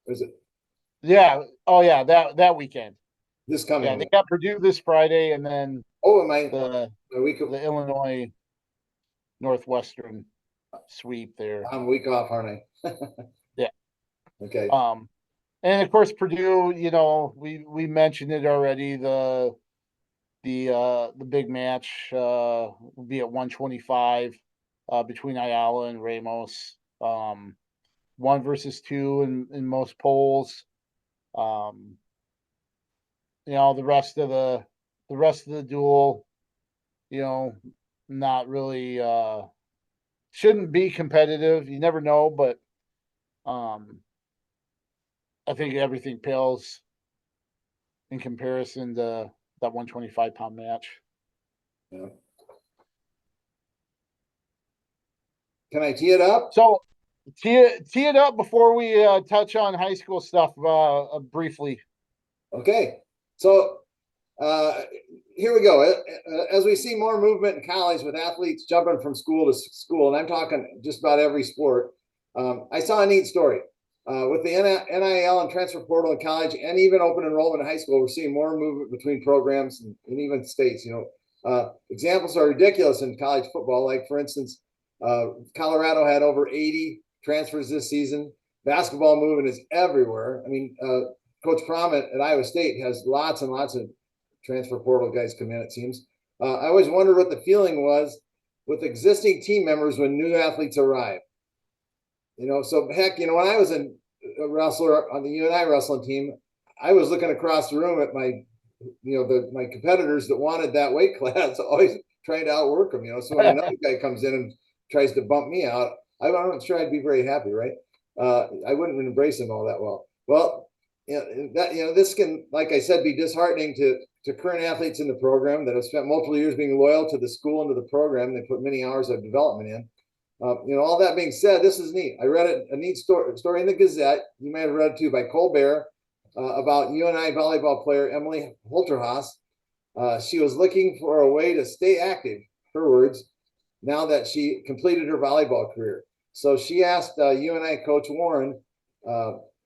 Is it Yeah. Oh yeah, that weekend. this coming Yeah, they week? got Purdue this Friday, and then Oh, am I the a week? the Illinois Northwestern sweep there. I'm a week off, aren't I? Yeah. Okay. And of course Purdue, we mentioned it already, the big match will be at 125 between Ayala and Ramos. 1 versus 2 in most polls. The rest of the duel, not really shouldn't be competitive. You never know, but I think everything pales in comparison to that 125-pound match. Yeah. Can I tee it up? So tee it up before we touch on high school stuff briefly. Okay. So here we go. As we see more movement in college with athletes jumping from school to school, and I'm talking just about every sport, I saw a neat story. With the NIL and transfer portal in college and even open enrollment in high school, we're seeing more movement between programs and even states. Examples are ridiculous in college football. Like, for instance, Colorado had over 80 transfers this season. Basketball movement is everywhere. I mean, Coach Prom at Iowa State has lots and lots of transfer portal guys come in, it seems. I always wondered what the feeling was with existing team members when new athletes arrive. So heck, when I was a wrestler on the UNI wrestling team, I was looking across the room at my, my competitors that wanted that weight class, always trying to outwork them. So when another guy comes in and tries to bump me out, I'm not sure I'd be very happy, right? I wouldn't embrace him all that well. Well, this can, like I said, be disheartening to current athletes in the program that have spent multiple years being loyal to the school and to the program. They put many hours of development in. All that being said, this is neat. I read a neat story in the Gazette. You may have read it too, by Colbert, about UNI volleyball player Emily Holterhaus. She was looking for a way to stay active, her words, now that she completed her volleyball career. So she asked UNI coach Warren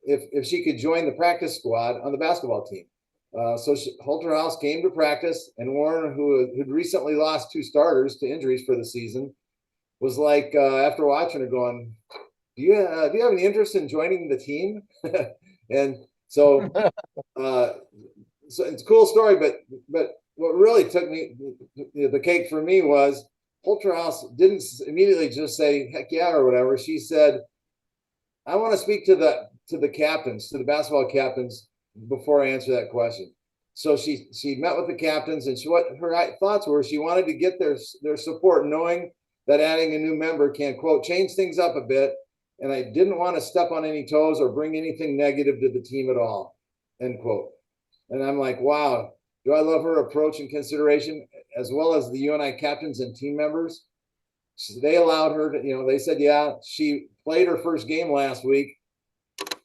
if she could join the practice squad on the basketball team. So Holterhaus came to practice, and Warren, who had recently lost 2 starters to injuries for the season, was like, after watching her, going, do you have any interest in joining the team? And so it's a cool story, but what really took me the cake for me was Holterhaus didn't immediately just say heck yeah or whatever. She said, I want to speak to the captains, to the basketball captains, before I answer that question. So she met with the captains, and what her thoughts were, she wanted to get their support, knowing that adding a new member can, quote, change things up a bit. And I didn't want to step on any toes or bring anything negative to the team at all, end quote. And I'm like, wow, do I love her approach and consideration, as well as the UNI captains and team members. They allowed her to, they said, yeah, she played her first game last week,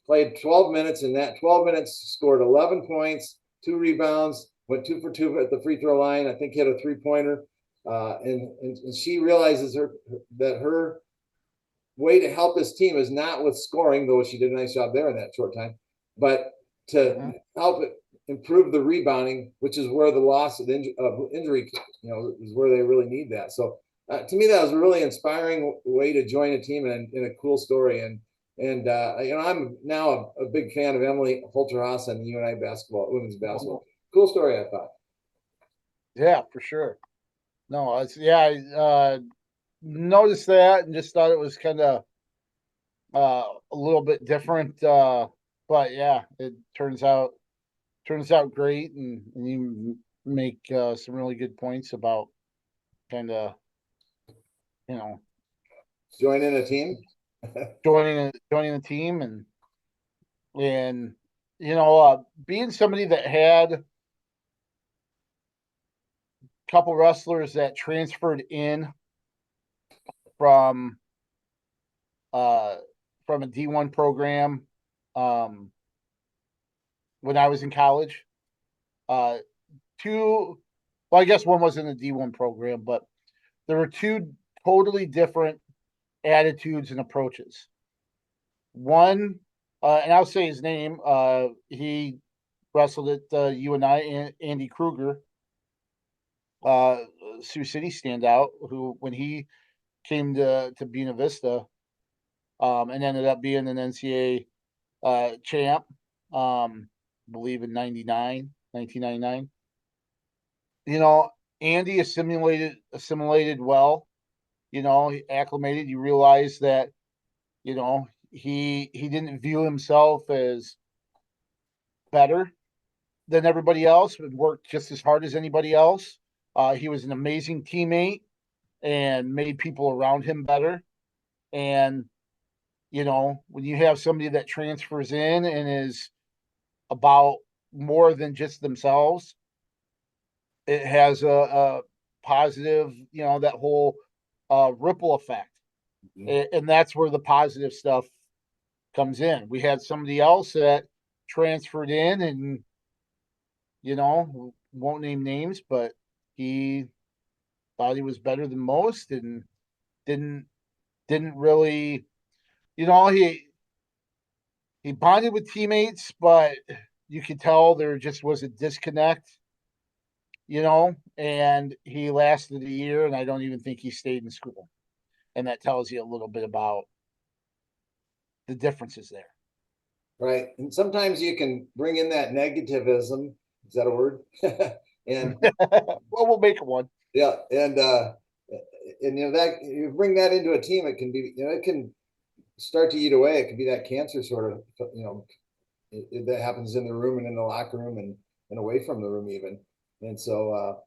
played 12 minutes, and that 12 minutes scored 11 points, 2 rebounds, went 2 for 2 at the free throw line, I think hit a 3-pointer. And she realizes that her way to help this team is not with scoring, though she did a nice job there in that short time, but to help it improve the rebounding, which is where the loss of injury, is where they really need that. So to me, that was a really inspiring way to join a team, and a cool story. And I'm now a big fan of Emily Holterhaus and the UNI women's basketball. Cool story, I thought. Yeah, for sure. No, I noticed that and just thought it was kind of a little bit different. But yeah, it turns out great, and you make some really good points about kind of joining a team, joining the team, and being somebody that had a couple wrestlers that transferred in from a D1 program when I was in college. I guess one was in the D1 program, but there were 2 totally different attitudes and approaches. One, and I'll say his name, he wrestled at UNI, Andy Kruger, Sioux City standout, who, when he came to Buena Vista, and ended up being an NCAA champ, I believe in 1999. Andy assimilated well. He acclimated. You realize that, he didn't view himself as better than everybody else, but worked just as hard as anybody else. He was an amazing teammate and made people around him better. And, when you have somebody that transfers in and is about more than just themselves, it has a positive, that whole ripple effect. And that's where the positive stuff comes in. We had somebody else that transferred in and, won't name names, but he thought he was better than most and didn't really, he bonded with teammates, but you could tell there just was a disconnect, and he lasted a year, and I don't even think he stayed in school. And that tells you a little bit about the differences there. Right. And sometimes you can bring in that negativism. Is that a word? And well, we'll make one. yeah, and that you bring that into a team, it can be, it can start to eat away. It can be that cancer sort of, that happens in the room and in the locker room and away from the room even. And so,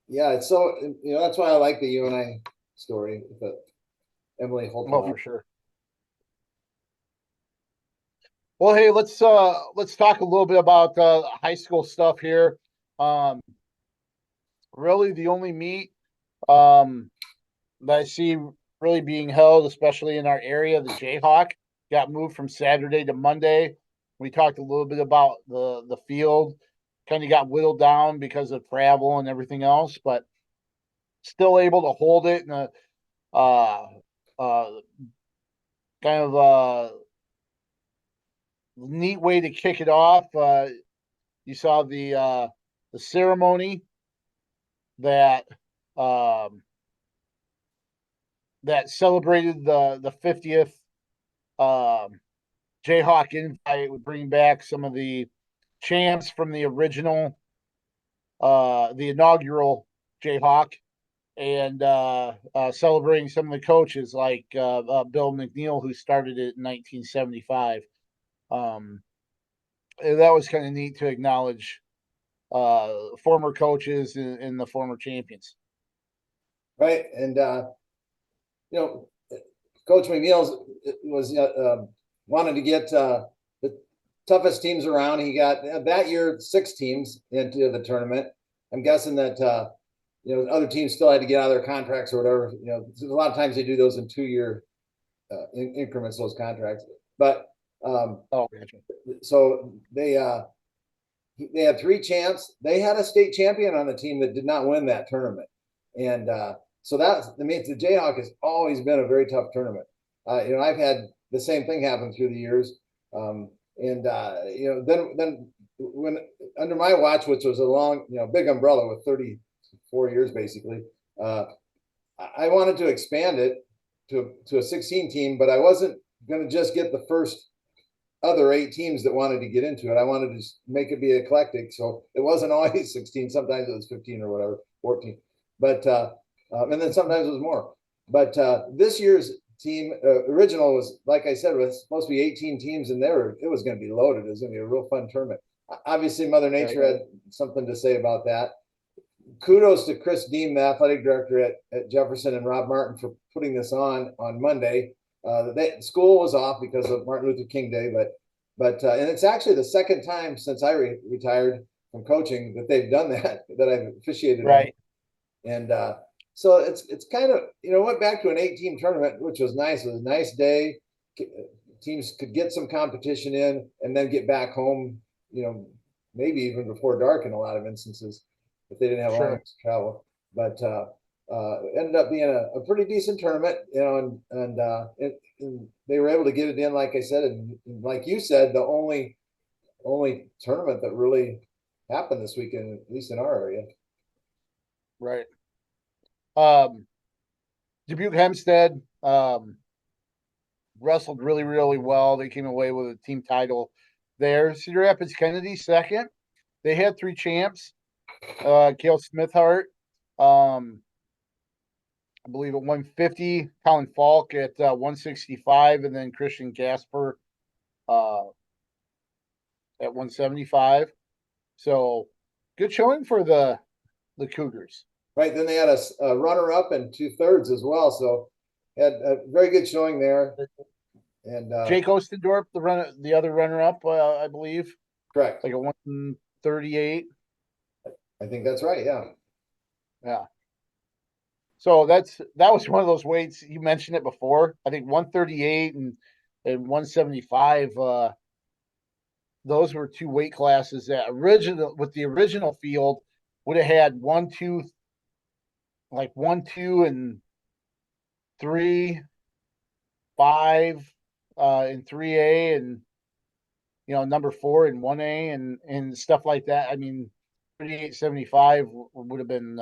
yeah, it's so, that's why I like the UNI story with Emily Holton. Oh, for sure. Well, hey, let's talk a little bit about high school stuff here. Really, the only meet that I see really being held, especially in our area, the J-Hawk, got moved from Saturday to Monday. We talked a little bit about the field, kind of got whittled down because of travel and everything else, but still able to hold it in a uh, uh, kind of neat way to kick it off. You saw the ceremony that um, that celebrated the 50th J-Hawk Invite, would bring back some of the champs from the original, the inaugural J-Hawk, and celebrating some of the coaches like Bill McNeil, who started it in 1975. That was kind of neat to acknowledge former coaches and the former champions. Right. And, Coach McNeil was wanted to get the toughest teams around. He got that year 6 teams into the tournament. I'm guessing that other teams still had to get out of their contracts or whatever. A lot of times they do those in 2-year increments, those contracts. But Gotcha. so they had 3 champs. They had a state champion on the team that did not win that tournament, and so the J-Hawk has always been a very tough tournament. I've had the same thing happen through the years. Then when under my watch, which was a long, big umbrella with 34 years basically, I wanted to expand it to a 16 team, but I wasn't going to just get the first other 8 teams that wanted to get into it. I wanted to make it be eclectic. So it wasn't always 16. Sometimes it was 15 or whatever, 14. But, and then sometimes it was more. But this year's team original was, like I said, was supposed to be 18 teams, and it was going to be loaded. It was going to be a real fun tournament. Obviously, Mother Nature had something to say about that. Kudos to Chris Deem, the athletic director at Jefferson, and Rob Martin for putting this on Monday. School was off because of Martin Luther King Day, but and it's actually the second time since I retired from coaching that they've done that I've officiated. Right. And so it's kind of, went back to an 8-team tournament, which was nice. It was a nice day. Teams could get some competition in and then get back home, maybe even before dark in a lot of instances if they didn't have long to travel. But ended up being a pretty decent tournament, and they were able to get it in, like I said, and like you said, the only tournament that really happened this weekend, at least in our area. Right. Dubuque Hempstead wrestled really, really well. They came away with a team title there. Cedar Rapids Kennedy second. They had 3 champs. Cale Smithhart, I believe at 150, Colin Falk at 165, and then Christian Gasper at 175. So good showing for the Cougars. Right. Then they had a runner-up and 2/3 as well. So had a very good showing there. And Jake Ostendorp, the other runner-up, I believe. Correct. Like a 138. I think that's right. Yeah. Yeah. So that was one of those weights, you mentioned it before. I think 138 and 175. Those were 2 weight classes that with the original field would have had 1, 2, like 1, 2, and 3, 5 in 3A, and number 4 in 1A, and stuff like that. I mean, 3875 would have been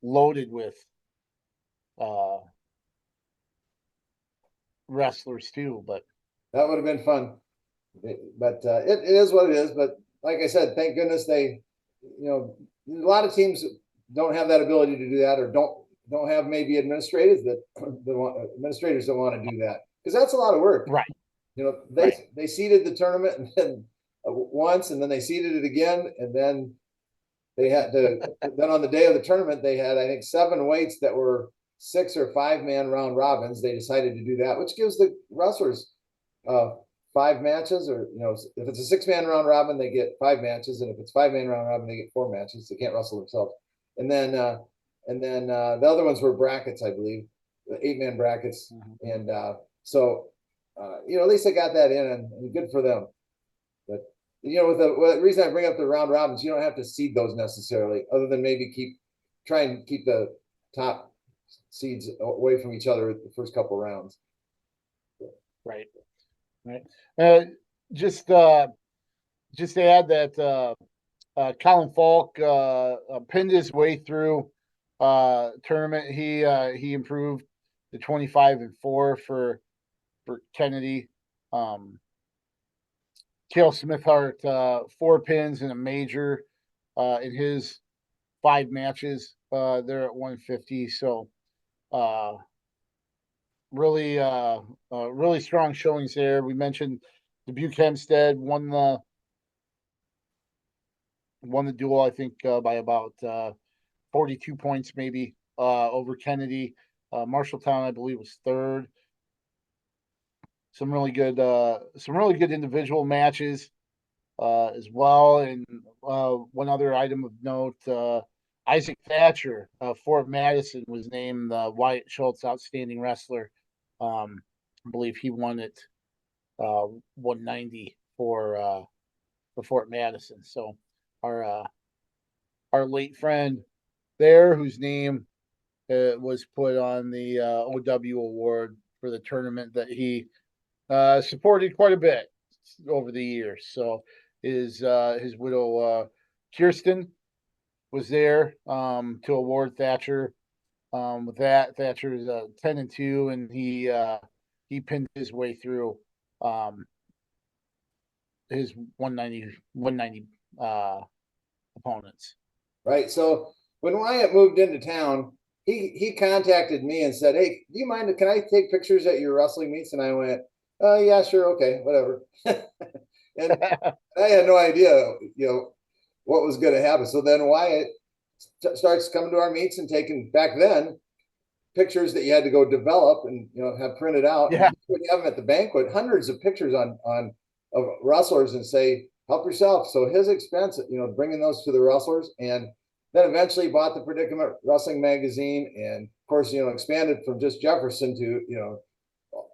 loaded with uh wrestlers too, but That would have been fun. But it is what it is. But like I said, thank goodness a lot of teams don't have that ability to do that, or don't have maybe administrators administrators that want to do that, because that's a lot of work. right. They seeded the tournament and then once, and then they seeded it again, and then they had to. Then on the day of the tournament, they had, I think, 7 weights that were 6 or 5-man round robins. They decided to do that, which gives the wrestlers 5 matches, or if it's a 6-man round robin, they get 5 matches, and if it's 5-man round robin, they get 4 matches. They can't wrestle themselves. And then the other ones were brackets, I believe, the 8-man brackets, and so at least they got that in, and good for them. But with the reason I bring up the round robins, you don't have to seed those necessarily, other than maybe try and keep the top seeds away from each other the first couple rounds. Right. Just to add that Colin Falk pinned his way through tournament. He improved to 25-4 for Kennedy. Cale Smithhart 4 pins and a major in his 5 matches. They're at 150. So really really strong showings there. We mentioned Dubuque Hempstead won the duel, I think, by about 42 points maybe over Kennedy. Marshalltown, I believe, was 3rd. Some really good individual matches as well. And one other item of note, Isaac Thatcher, Fort Madison, was named Wyatt Schultz Outstanding Wrestler. I believe he won it 190 for Fort Madison. So our late friend there, whose name was put on the OW award for the tournament that he supported quite a bit over the years. So his widow Kirsten was there to award Thatcher. With that, Thatcher is 10-2, and he pinned his way through his 190 opponents. Right. So when Wyatt moved into town, he contacted me and said, "Hey, do you mind? Can I take pictures at your wrestling meets?" And I went, yeah, sure, okay, whatever." And I had no idea, what was going to happen. So then Wyatt starts coming to our meets and taking, back then, pictures that you had to go develop and have printed out. Yeah. And you have them at the banquet, hundreds of pictures of wrestlers, and say, "Help yourself." So his expense, bringing those to the wrestlers, and then eventually bought the Predicament Wrestling magazine, and of course, expanded from just Jefferson to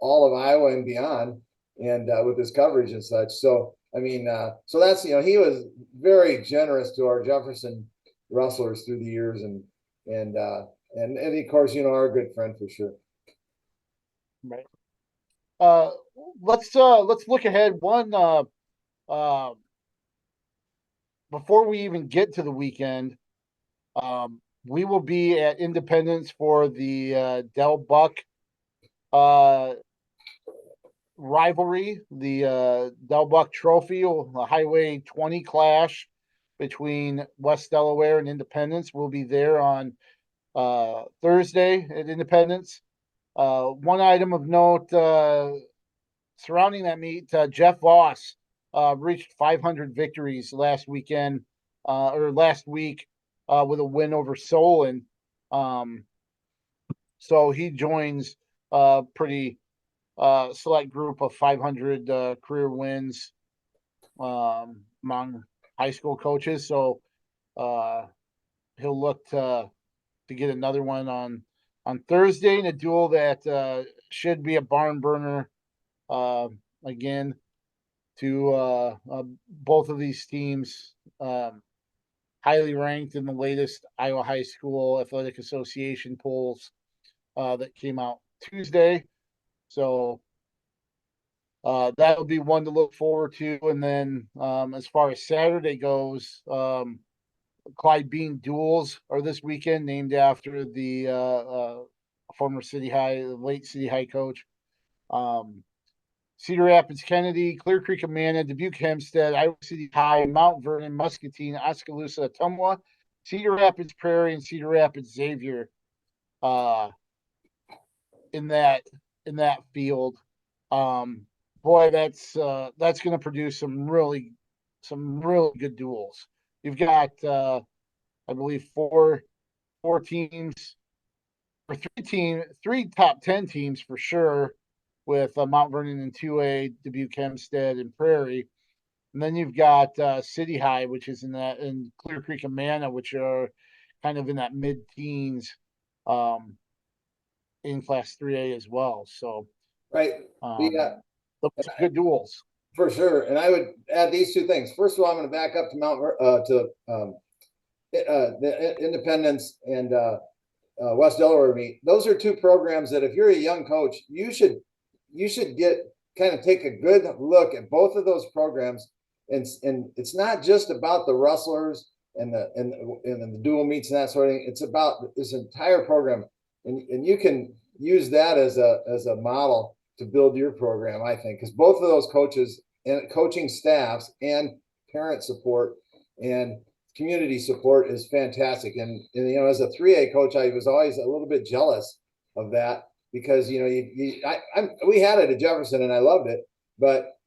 all of Iowa and beyond, and with his coverage and such. So I mean, so that's he was very generous to our Jefferson wrestlers through the years, and of course, our good friend for sure. Right. Let's look ahead one before we even get to the weekend. We will be at Independence for the Del Buck rivalry, the Del Buck Trophy, the Highway 20 clash between West Delaware and Independence. We'll be there on Thursday at Independence. One item of note surrounding that meet, Jeff Voss reached 500 victories last week with a win over Solon. So he joins a pretty select group of 500 career wins among high school coaches. So he'll look to get another one on Thursday in a duel that should be a barn burner again to both of these teams. highly ranked in the latest Iowa High School Athletic Association polls that came out Tuesday. So that'll be one to look forward to. And then as far as Saturday goes, Clyde Bean duels are this weekend, named after the former late City High coach. Cedar Rapids, Kennedy, Clear Creek, Amana, Dubuque, Hempstead, Iowa City High, Mount Vernon, Muscatine, Oskaloosa, Ottumwa, Cedar Rapids, Prairie, and Cedar Rapids, Xavier. In that field, boy, that's going to produce some really good duels. You've got, I believe, four teams or three top 10 teams for sure, with Mount Vernon in 2A, Dubuque, Hempstead, and Prairie. And then you've got City High, which is in Clear Creek, Amana, which are kind of in that mid-teens in Class 3A as well. So, right. those good duels. For sure. And I would add these two things. First of all, I'm going to back up to the Independence and West Delaware meet. Those are two programs that if you're a young coach, you should take a good look at both of those programs. And it's not just about the wrestlers and the dual meets and that sort of thing. It's about this entire program. And you can use that as a model to build your program, I think, because both of those coaches and coaching staffs and parent support and community support is fantastic. And as a 3A coach, I was always a little bit jealous of that because we had it at Jefferson and I loved it, but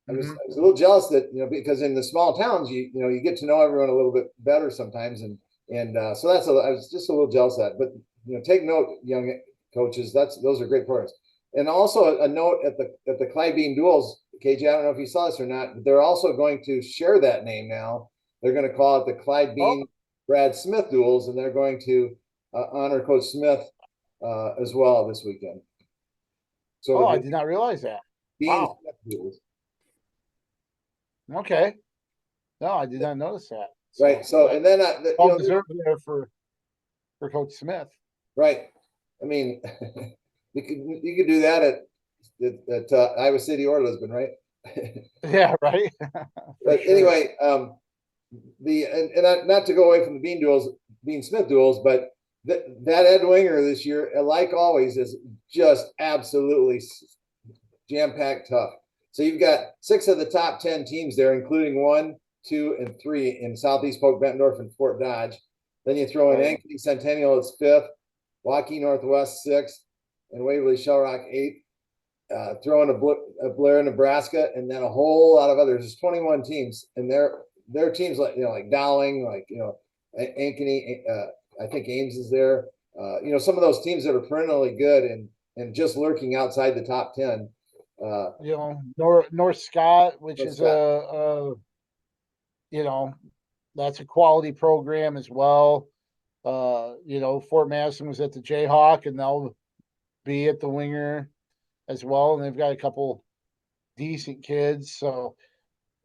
I was a little jealous that because in the small towns you get to know everyone a little bit better sometimes, and so I was just a little jealous of that. But take note, young coaches, those are great programs. And also a note at the Clyde Bean duels, KJ, I don't know if you saw this or not, but they're also going to share that name now. They're going to call it the Clyde Bean Brad Smith duels, and they're going to honor Coach Smith as well this weekend. So I did not realize that. Bean Smith duels. Okay. No, I did not notice that. Right. So, and then deserved there for Coach Smith. Right. I mean, you could do that at Iowa City or Lisbon, right? Yeah, right. But anyway, not to go away from the Bean Smith duels, but that Ed Winger this year, like always, is just absolutely jam-packed tough. So you've got 6 of the top 10 teams there, including 1, 2, and 3 in Southeast Polk, Bettendorf, and Fort Dodge. Then you throw in Ankeny Centennial as 5th, Waukee Northwest 6th, and Waverly Shellrock 8th. Throw in a Blair, Nebraska, and then a whole lot of others. There's 21 teams, and they're teams like Dowling, Ankeny. I think Ames is there. Some of those teams that are perennially good and just lurking outside the top 10. North Scott, which is that's a quality program as well. Fort Madison was at the J-Hawk, and they'll be at the Winger as well, and they've got a couple decent kids. So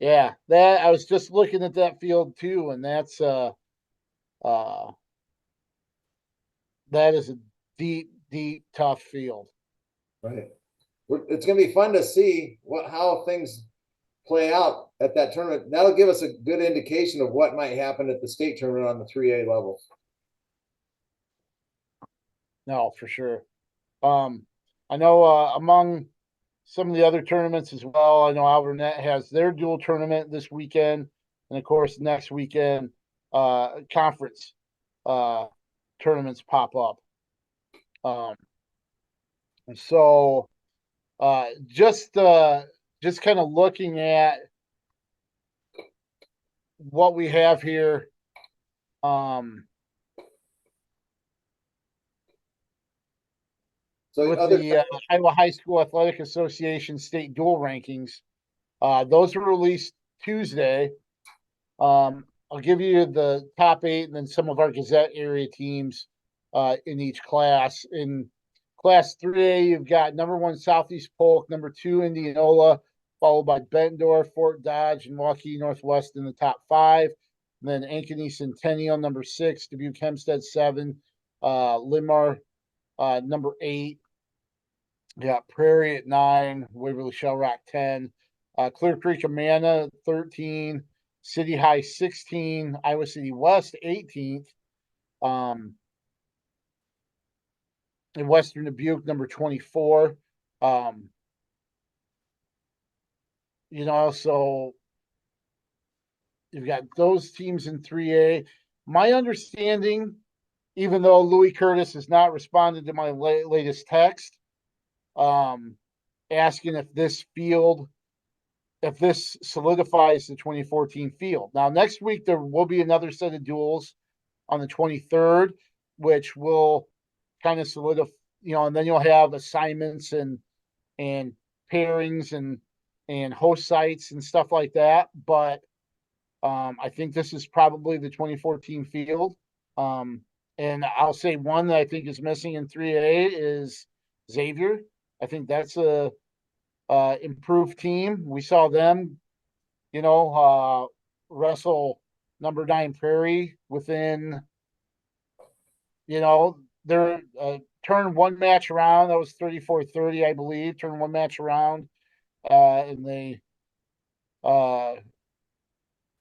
yeah, that I was just looking at that field too, and that's that is a deep, tough field. Right. It's going to be fun to see how things play out at that tournament. That'll give us a good indication of what might happen at the state tournament on the 3A level. No, for sure. I know among some of the other tournaments as well, I know Albernet has their dual tournament this weekend, and of course next weekend conference tournaments pop up. So just kind of looking at what we have here. So with the Iowa High School Athletic Association state dual rankings, those were released Tuesday. I'll give you the top 8 and then some of our Gazette area teams in each class. In Class 3A, you've got number 1 Southeast Polk, number 2 Indianola, followed by Bettendorf, Fort Dodge, and Waukee Northwest in the top 5. And then Ankeny Centennial, number 6, Dubuque Hempstead 7, Linmar, number 8. We got Prairie at 9, Waverly Shell Rock 10, Clear Creek Amana 13, City High 16, Iowa City West 18th, in Western Dubuque number 24. So you've got those teams in 3A. My understanding, even though Louis Curtis has not responded to my latest text, asking if this solidifies the 2014 field. Now, next week, there will be another set of duels on the 23rd, which will kind of solidify, and then you'll have assignments and pairings and host sites and stuff like that. But I think this is probably the 2014 field. And I'll say one that I think is missing in 3A is Xavier. I think that's a improved team. We saw them, wrestle number 9 Prairie within, their turn one match around. That was 34-30, I believe. Turn one match around, and they,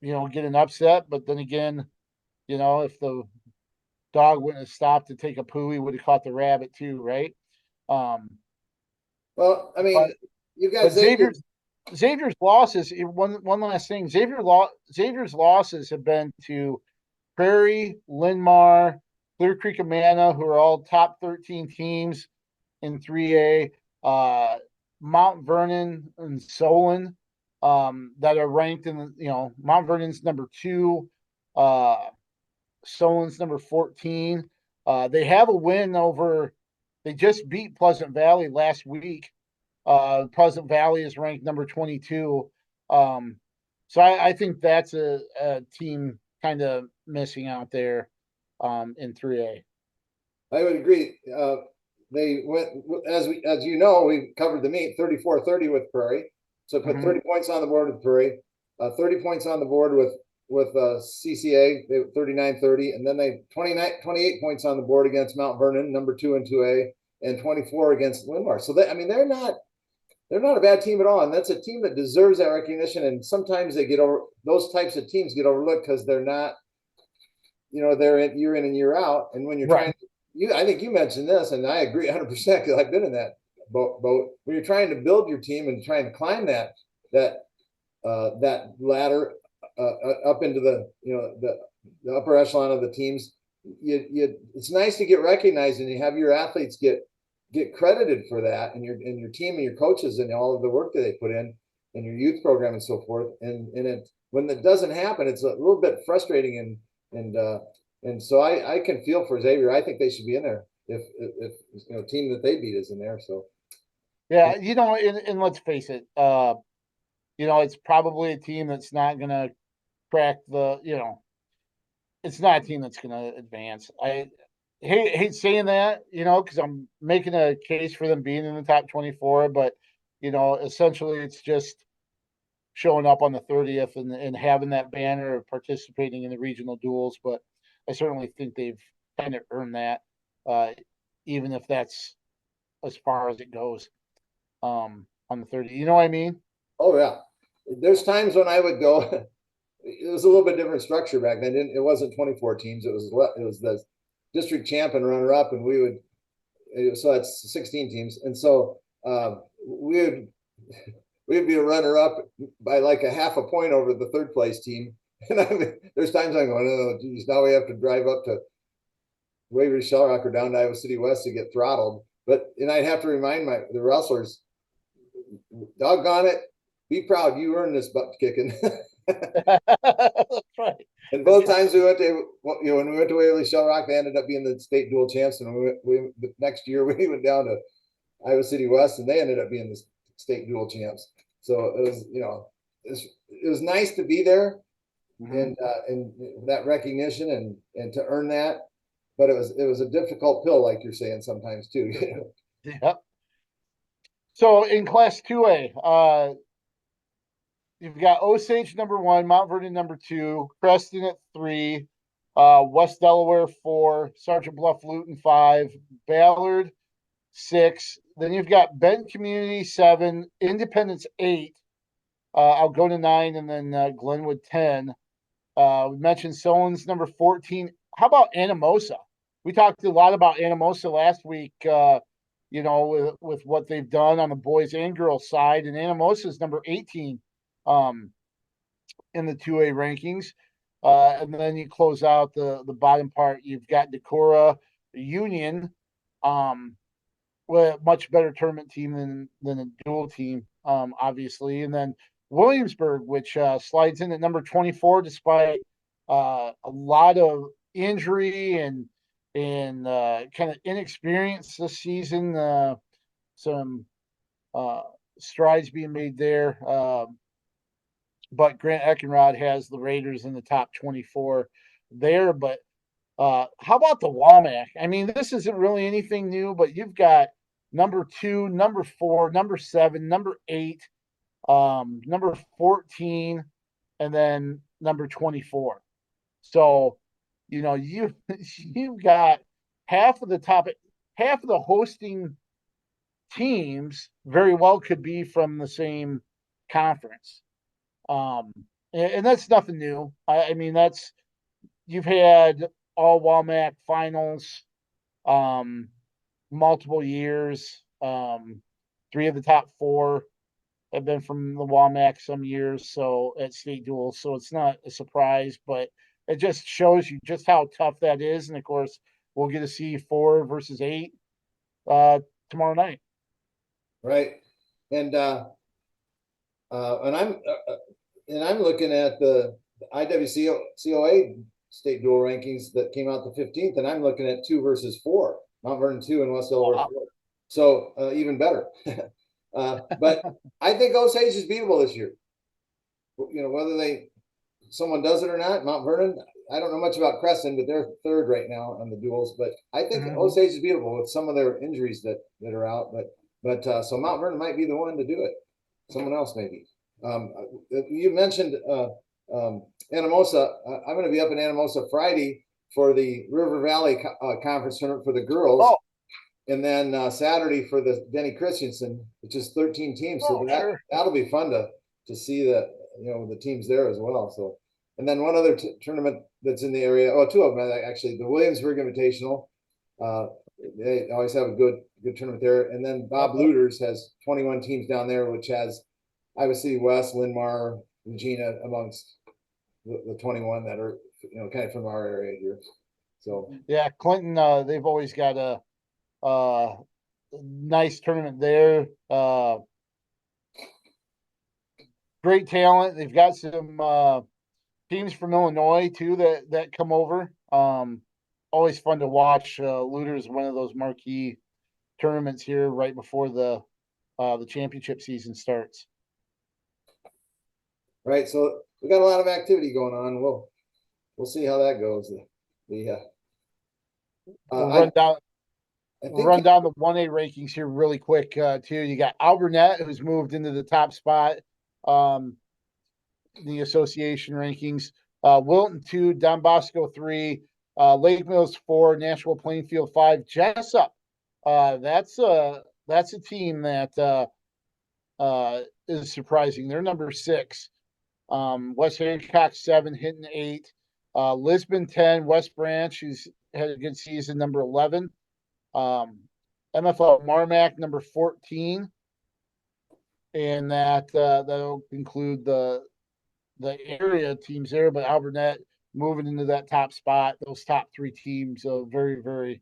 get an upset. But then again, if the dog wouldn't have stopped to take a poo, he would have caught the rabbit too, right? Well, I mean, you've got Xavier's losses. One last thing. Xavier's losses have been to Prairie, Linmar, Clear Creek Amana, who are all top 13 teams in 3A. Mount Vernon and Solon, that are ranked in Mount Vernon's number 2, Solon's number 14. They have a win over. They just beat Pleasant Valley last week. Pleasant Valley is ranked number 22. So I think that's a team kind of missing out there in 3A. I would agree. They went, as we covered the meet 34-30 with Prairie. So put 30 points on the board with Prairie, 30 points on the board with CCA, they 39-30, and then they 28 points on the board against Mount Vernon, number 2 and 2A, and 24 against Linmar. So they're not a bad team at all, and that's a team that deserves that recognition. And sometimes those types of teams get overlooked because they're not, they're year in and year out. And when you're trying, I think you mentioned this, and I agree 100% because I've been in that boat. When you're trying to build your team and trying to climb that ladder up into the upper echelon of the teams, it's nice to get recognized and you have your athletes get credited for that, and your team and your coaches and all of the work that they put in and your youth program and so forth. And when that doesn't happen, it's a little bit frustrating. And so I can feel for Xavier. I think they should be in there if team that they beat is in there. So yeah, and let's face it, it's probably a team that's not gonna crack it's not a team that's gonna advance. I hate saying that, because I'm making a case for them being in the top 24, but essentially it's just showing up on the 30th and having that banner of participating in the regional duels. But I certainly think they've kind of earned that, even if that's as far as it goes on the 30. You know what I mean? Oh yeah, there's times when I would go. It was a little bit different structure back then. It wasn't 24 teams. It was the district champ and runner up, and so that's 16 teams, and so we'd be a runner up by like a half a point over the third place team. And there's times I'm going, oh geez, now we have to drive up to Waverly Shell Rock or down to Iowa City West to get throttled. And I'd have to remind the wrestlers, doggone it, be proud, you earned this butt kicking. That's right. And both times we went to, when we went to Waverly Shell Rock, they ended up being the state dual champs. And the next year we went down to Iowa City West, and they ended up being the state dual champs. So it was, it was nice to be there, and that recognition and to earn that. But it was a difficult pill, like you're saying sometimes too. Yep. So in Class 2A, you've got Osage number 1, Mount Vernon number 2, Creston at 3, West Delaware 4, Sergeant Bluff Luton 5, Ballard 6. Then you've got Benton Community 7, Independence 8, Algona 9, and then Glenwood 10. We mentioned Solon's number 14. How about Anamosa? We talked a lot about Anamosa last week, with what they've done on the boys and girls side. And Anamosa is number 18 in the 2A rankings. And then you close out the bottom part. You've got Decorah Union, with a much better tournament team than a dual team, obviously. And then Williamsburg, which slides in at number 24, despite a lot of injury and kind of inexperience this season. Some strides being made there. But Grant Eckenrod has the Raiders in the top 24 there. But how about the WAMAC? I mean, this isn't really anything new, but you've got number 2, number 4, number 7, number 8, number 14, and then number 24. So, you've got half of the hosting teams very well could be from the same conference. And that's nothing new. I mean, you've had all WAMAC finals, multiple years. 3 of the top 4 have been from the WAMAC some years, so at state duels. So it's not a surprise, but it just shows you just how tough that is. And of course, we'll get to see 4 versus 8 tomorrow night. Right, and I'm looking at the IWCOA state dual rankings that came out the 15th, and I'm looking at 2 versus 4, Mount Vernon 2 and West Delaware 4. So even better. But I think Osage is beatable this year. Whether someone does it or not. Mount Vernon, I don't know much about Crescent, but they're 3rd right now on the duels. But I think Osage is beatable with some of their injuries that are out. But so Mount Vernon might be the one to do it. Someone else maybe. You mentioned Anamosa. I'm going to be up in Anamosa Friday for the River Valley Conference tournament for the girls. Oh. And then Saturday for the Denny Christensen, which is 13 teams. So that'll be fun to see the teams there as well. So, and then one other tournament that's in the area. Oh, 2 of them actually. The Williamsburg Invitational. They always have a good tournament there. And then Bob Luters has 21 teams down there, which has Iowa City West, Linn-Mar, Regina amongst the 21 that are kind of from our area here. So yeah, Clinton. They've always got a nice tournament there. Great talent. They've got some teams from Illinois too that come over. Always fun to watch. Luters, one of those marquee tournaments here right before the championship season starts. Right. So we got a lot of activity going on. We'll see how that goes. We'll run down the 1A rankings here really quick too. You got Alburnett, who's moved into the top spot in the association rankings. Wilton 2, Don Bosco 3, Lake Mills 4, Nashville Plainfield 5, Jessup. That's a team that is surprising. They're number 6. West Hancock 7, Hinton 8, Lisbon 10, West Branch, who's had a good season, number 11. MFL Marmac number 14, and that'll include the area teams there. But Alburnett moving into that top spot. Those top 3 teams are very, very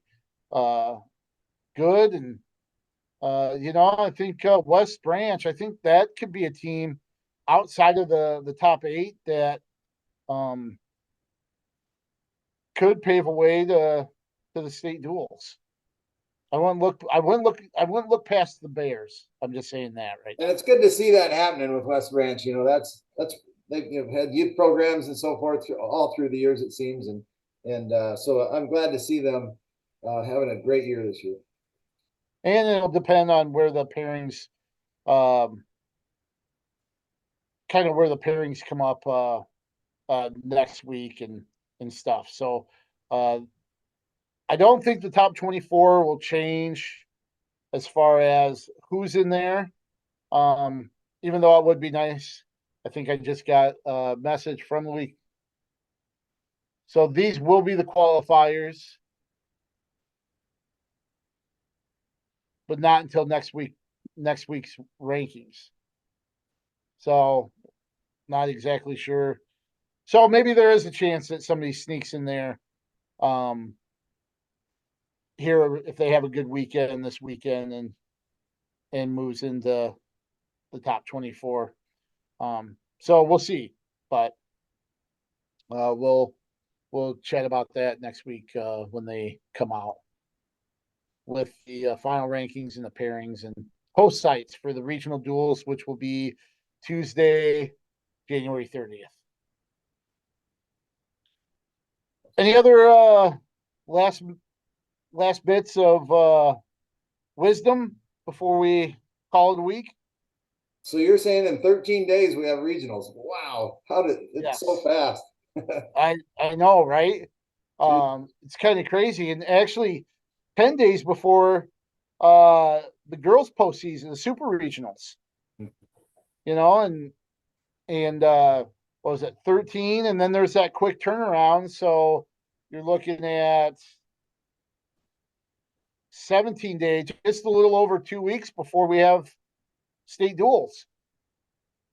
good. And I think West Branch. I think that could be a team outside of the top 8 that could pave a way to the state duels. I wouldn't look past the Bears. I'm just saying that right now. And it's good to see that happening with West Branch. That's they've had youth programs and so forth all through the years, it seems, and so I'm glad to see them having a great year this year. And it'll depend on where the pairings kind of where the pairings come up next week and stuff. So I don't think the top 24 will change as far as who's in there. Even though it would be nice. I think I just got a message from the week. So these will be the qualifiers, but not until next week's rankings. So not exactly sure. So maybe there is a chance that somebody sneaks in there here if they have a good weekend this weekend and moves into the top 24. So we'll see, but we'll chat about that next week when they come out with the final rankings and the pairings and host sites for the regional duels, which will be Tuesday, January 30th. Any other last bits of wisdom before we call it a week? So you're saying in 13 days we have regionals? Wow, it's so fast. I know, right? It's kind of crazy, and actually, 10 days before the girls' postseason, the super regionals, and what was it, 13, and then there's that quick turnaround. So you're looking at 17 days, just a little over 2 weeks before we have state duels.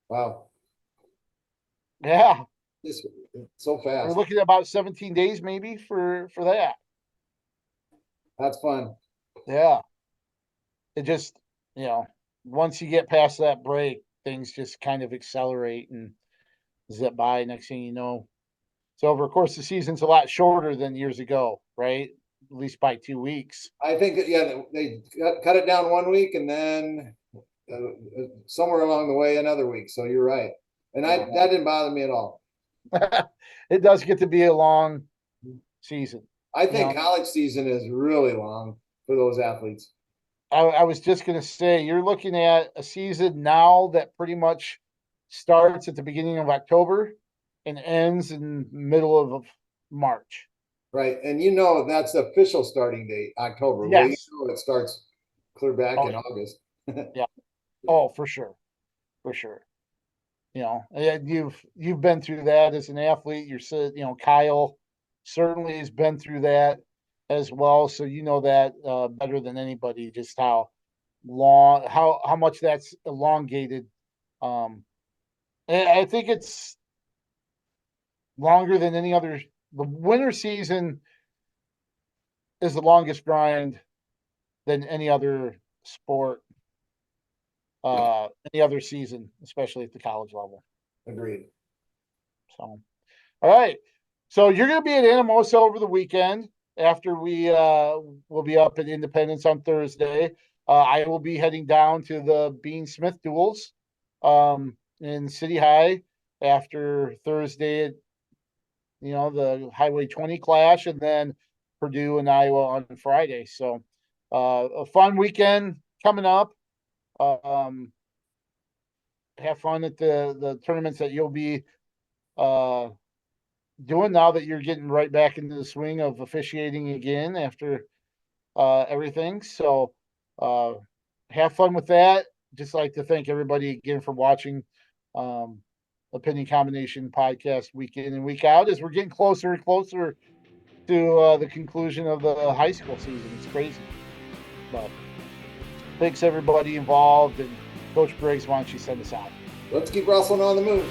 Wow. Yeah. It's so fast. We're looking at about 17 days maybe for that. That's fun. Yeah. It just, once you get past that break, things just kind of accelerate and zip by. Next thing you know, it's over. Of course, the season's a lot shorter than years ago, right? At least by 2 weeks. I think that, yeah, they cut it down 1 week and then somewhere along the way another week. So you're right. And that didn't bother me at all. It does get to be a long season. I think college season is really long for those athletes. I was just going to say, you're looking at a season now that pretty much starts at the beginning of October and ends in middle of March. Right. And that's the official starting date, October. Yes. Well, it starts clear back in August. Yeah. Oh, for sure. For sure. You've been through that as an athlete. Kyle certainly has been through that as well. So that better than anybody, just how long, how much that's elongated. And I think it's longer than any other. The winter season is the longest grind than any other sport, any other season, especially at the college level. Agreed. So, all right. So you're going to be at Anamosa over the weekend after we will be up at Independence on Thursday. I will be heading down to the Bean Smith duels in City High after Thursday, the Highway 20 clash, and then Purdue and Iowa on Friday. So a fun weekend coming up. Have fun at the tournaments that you'll be doing now that you're getting right back into the swing of officiating again after everything. So have fun with that. Just like to thank everybody again for watching Opinion Combination Podcast week in and week out as we're getting closer and closer to the conclusion of the high school season. It's crazy. But thanks everybody involved, and Coach Briggs, why don't you send us out? Let's keep wrestling on the move.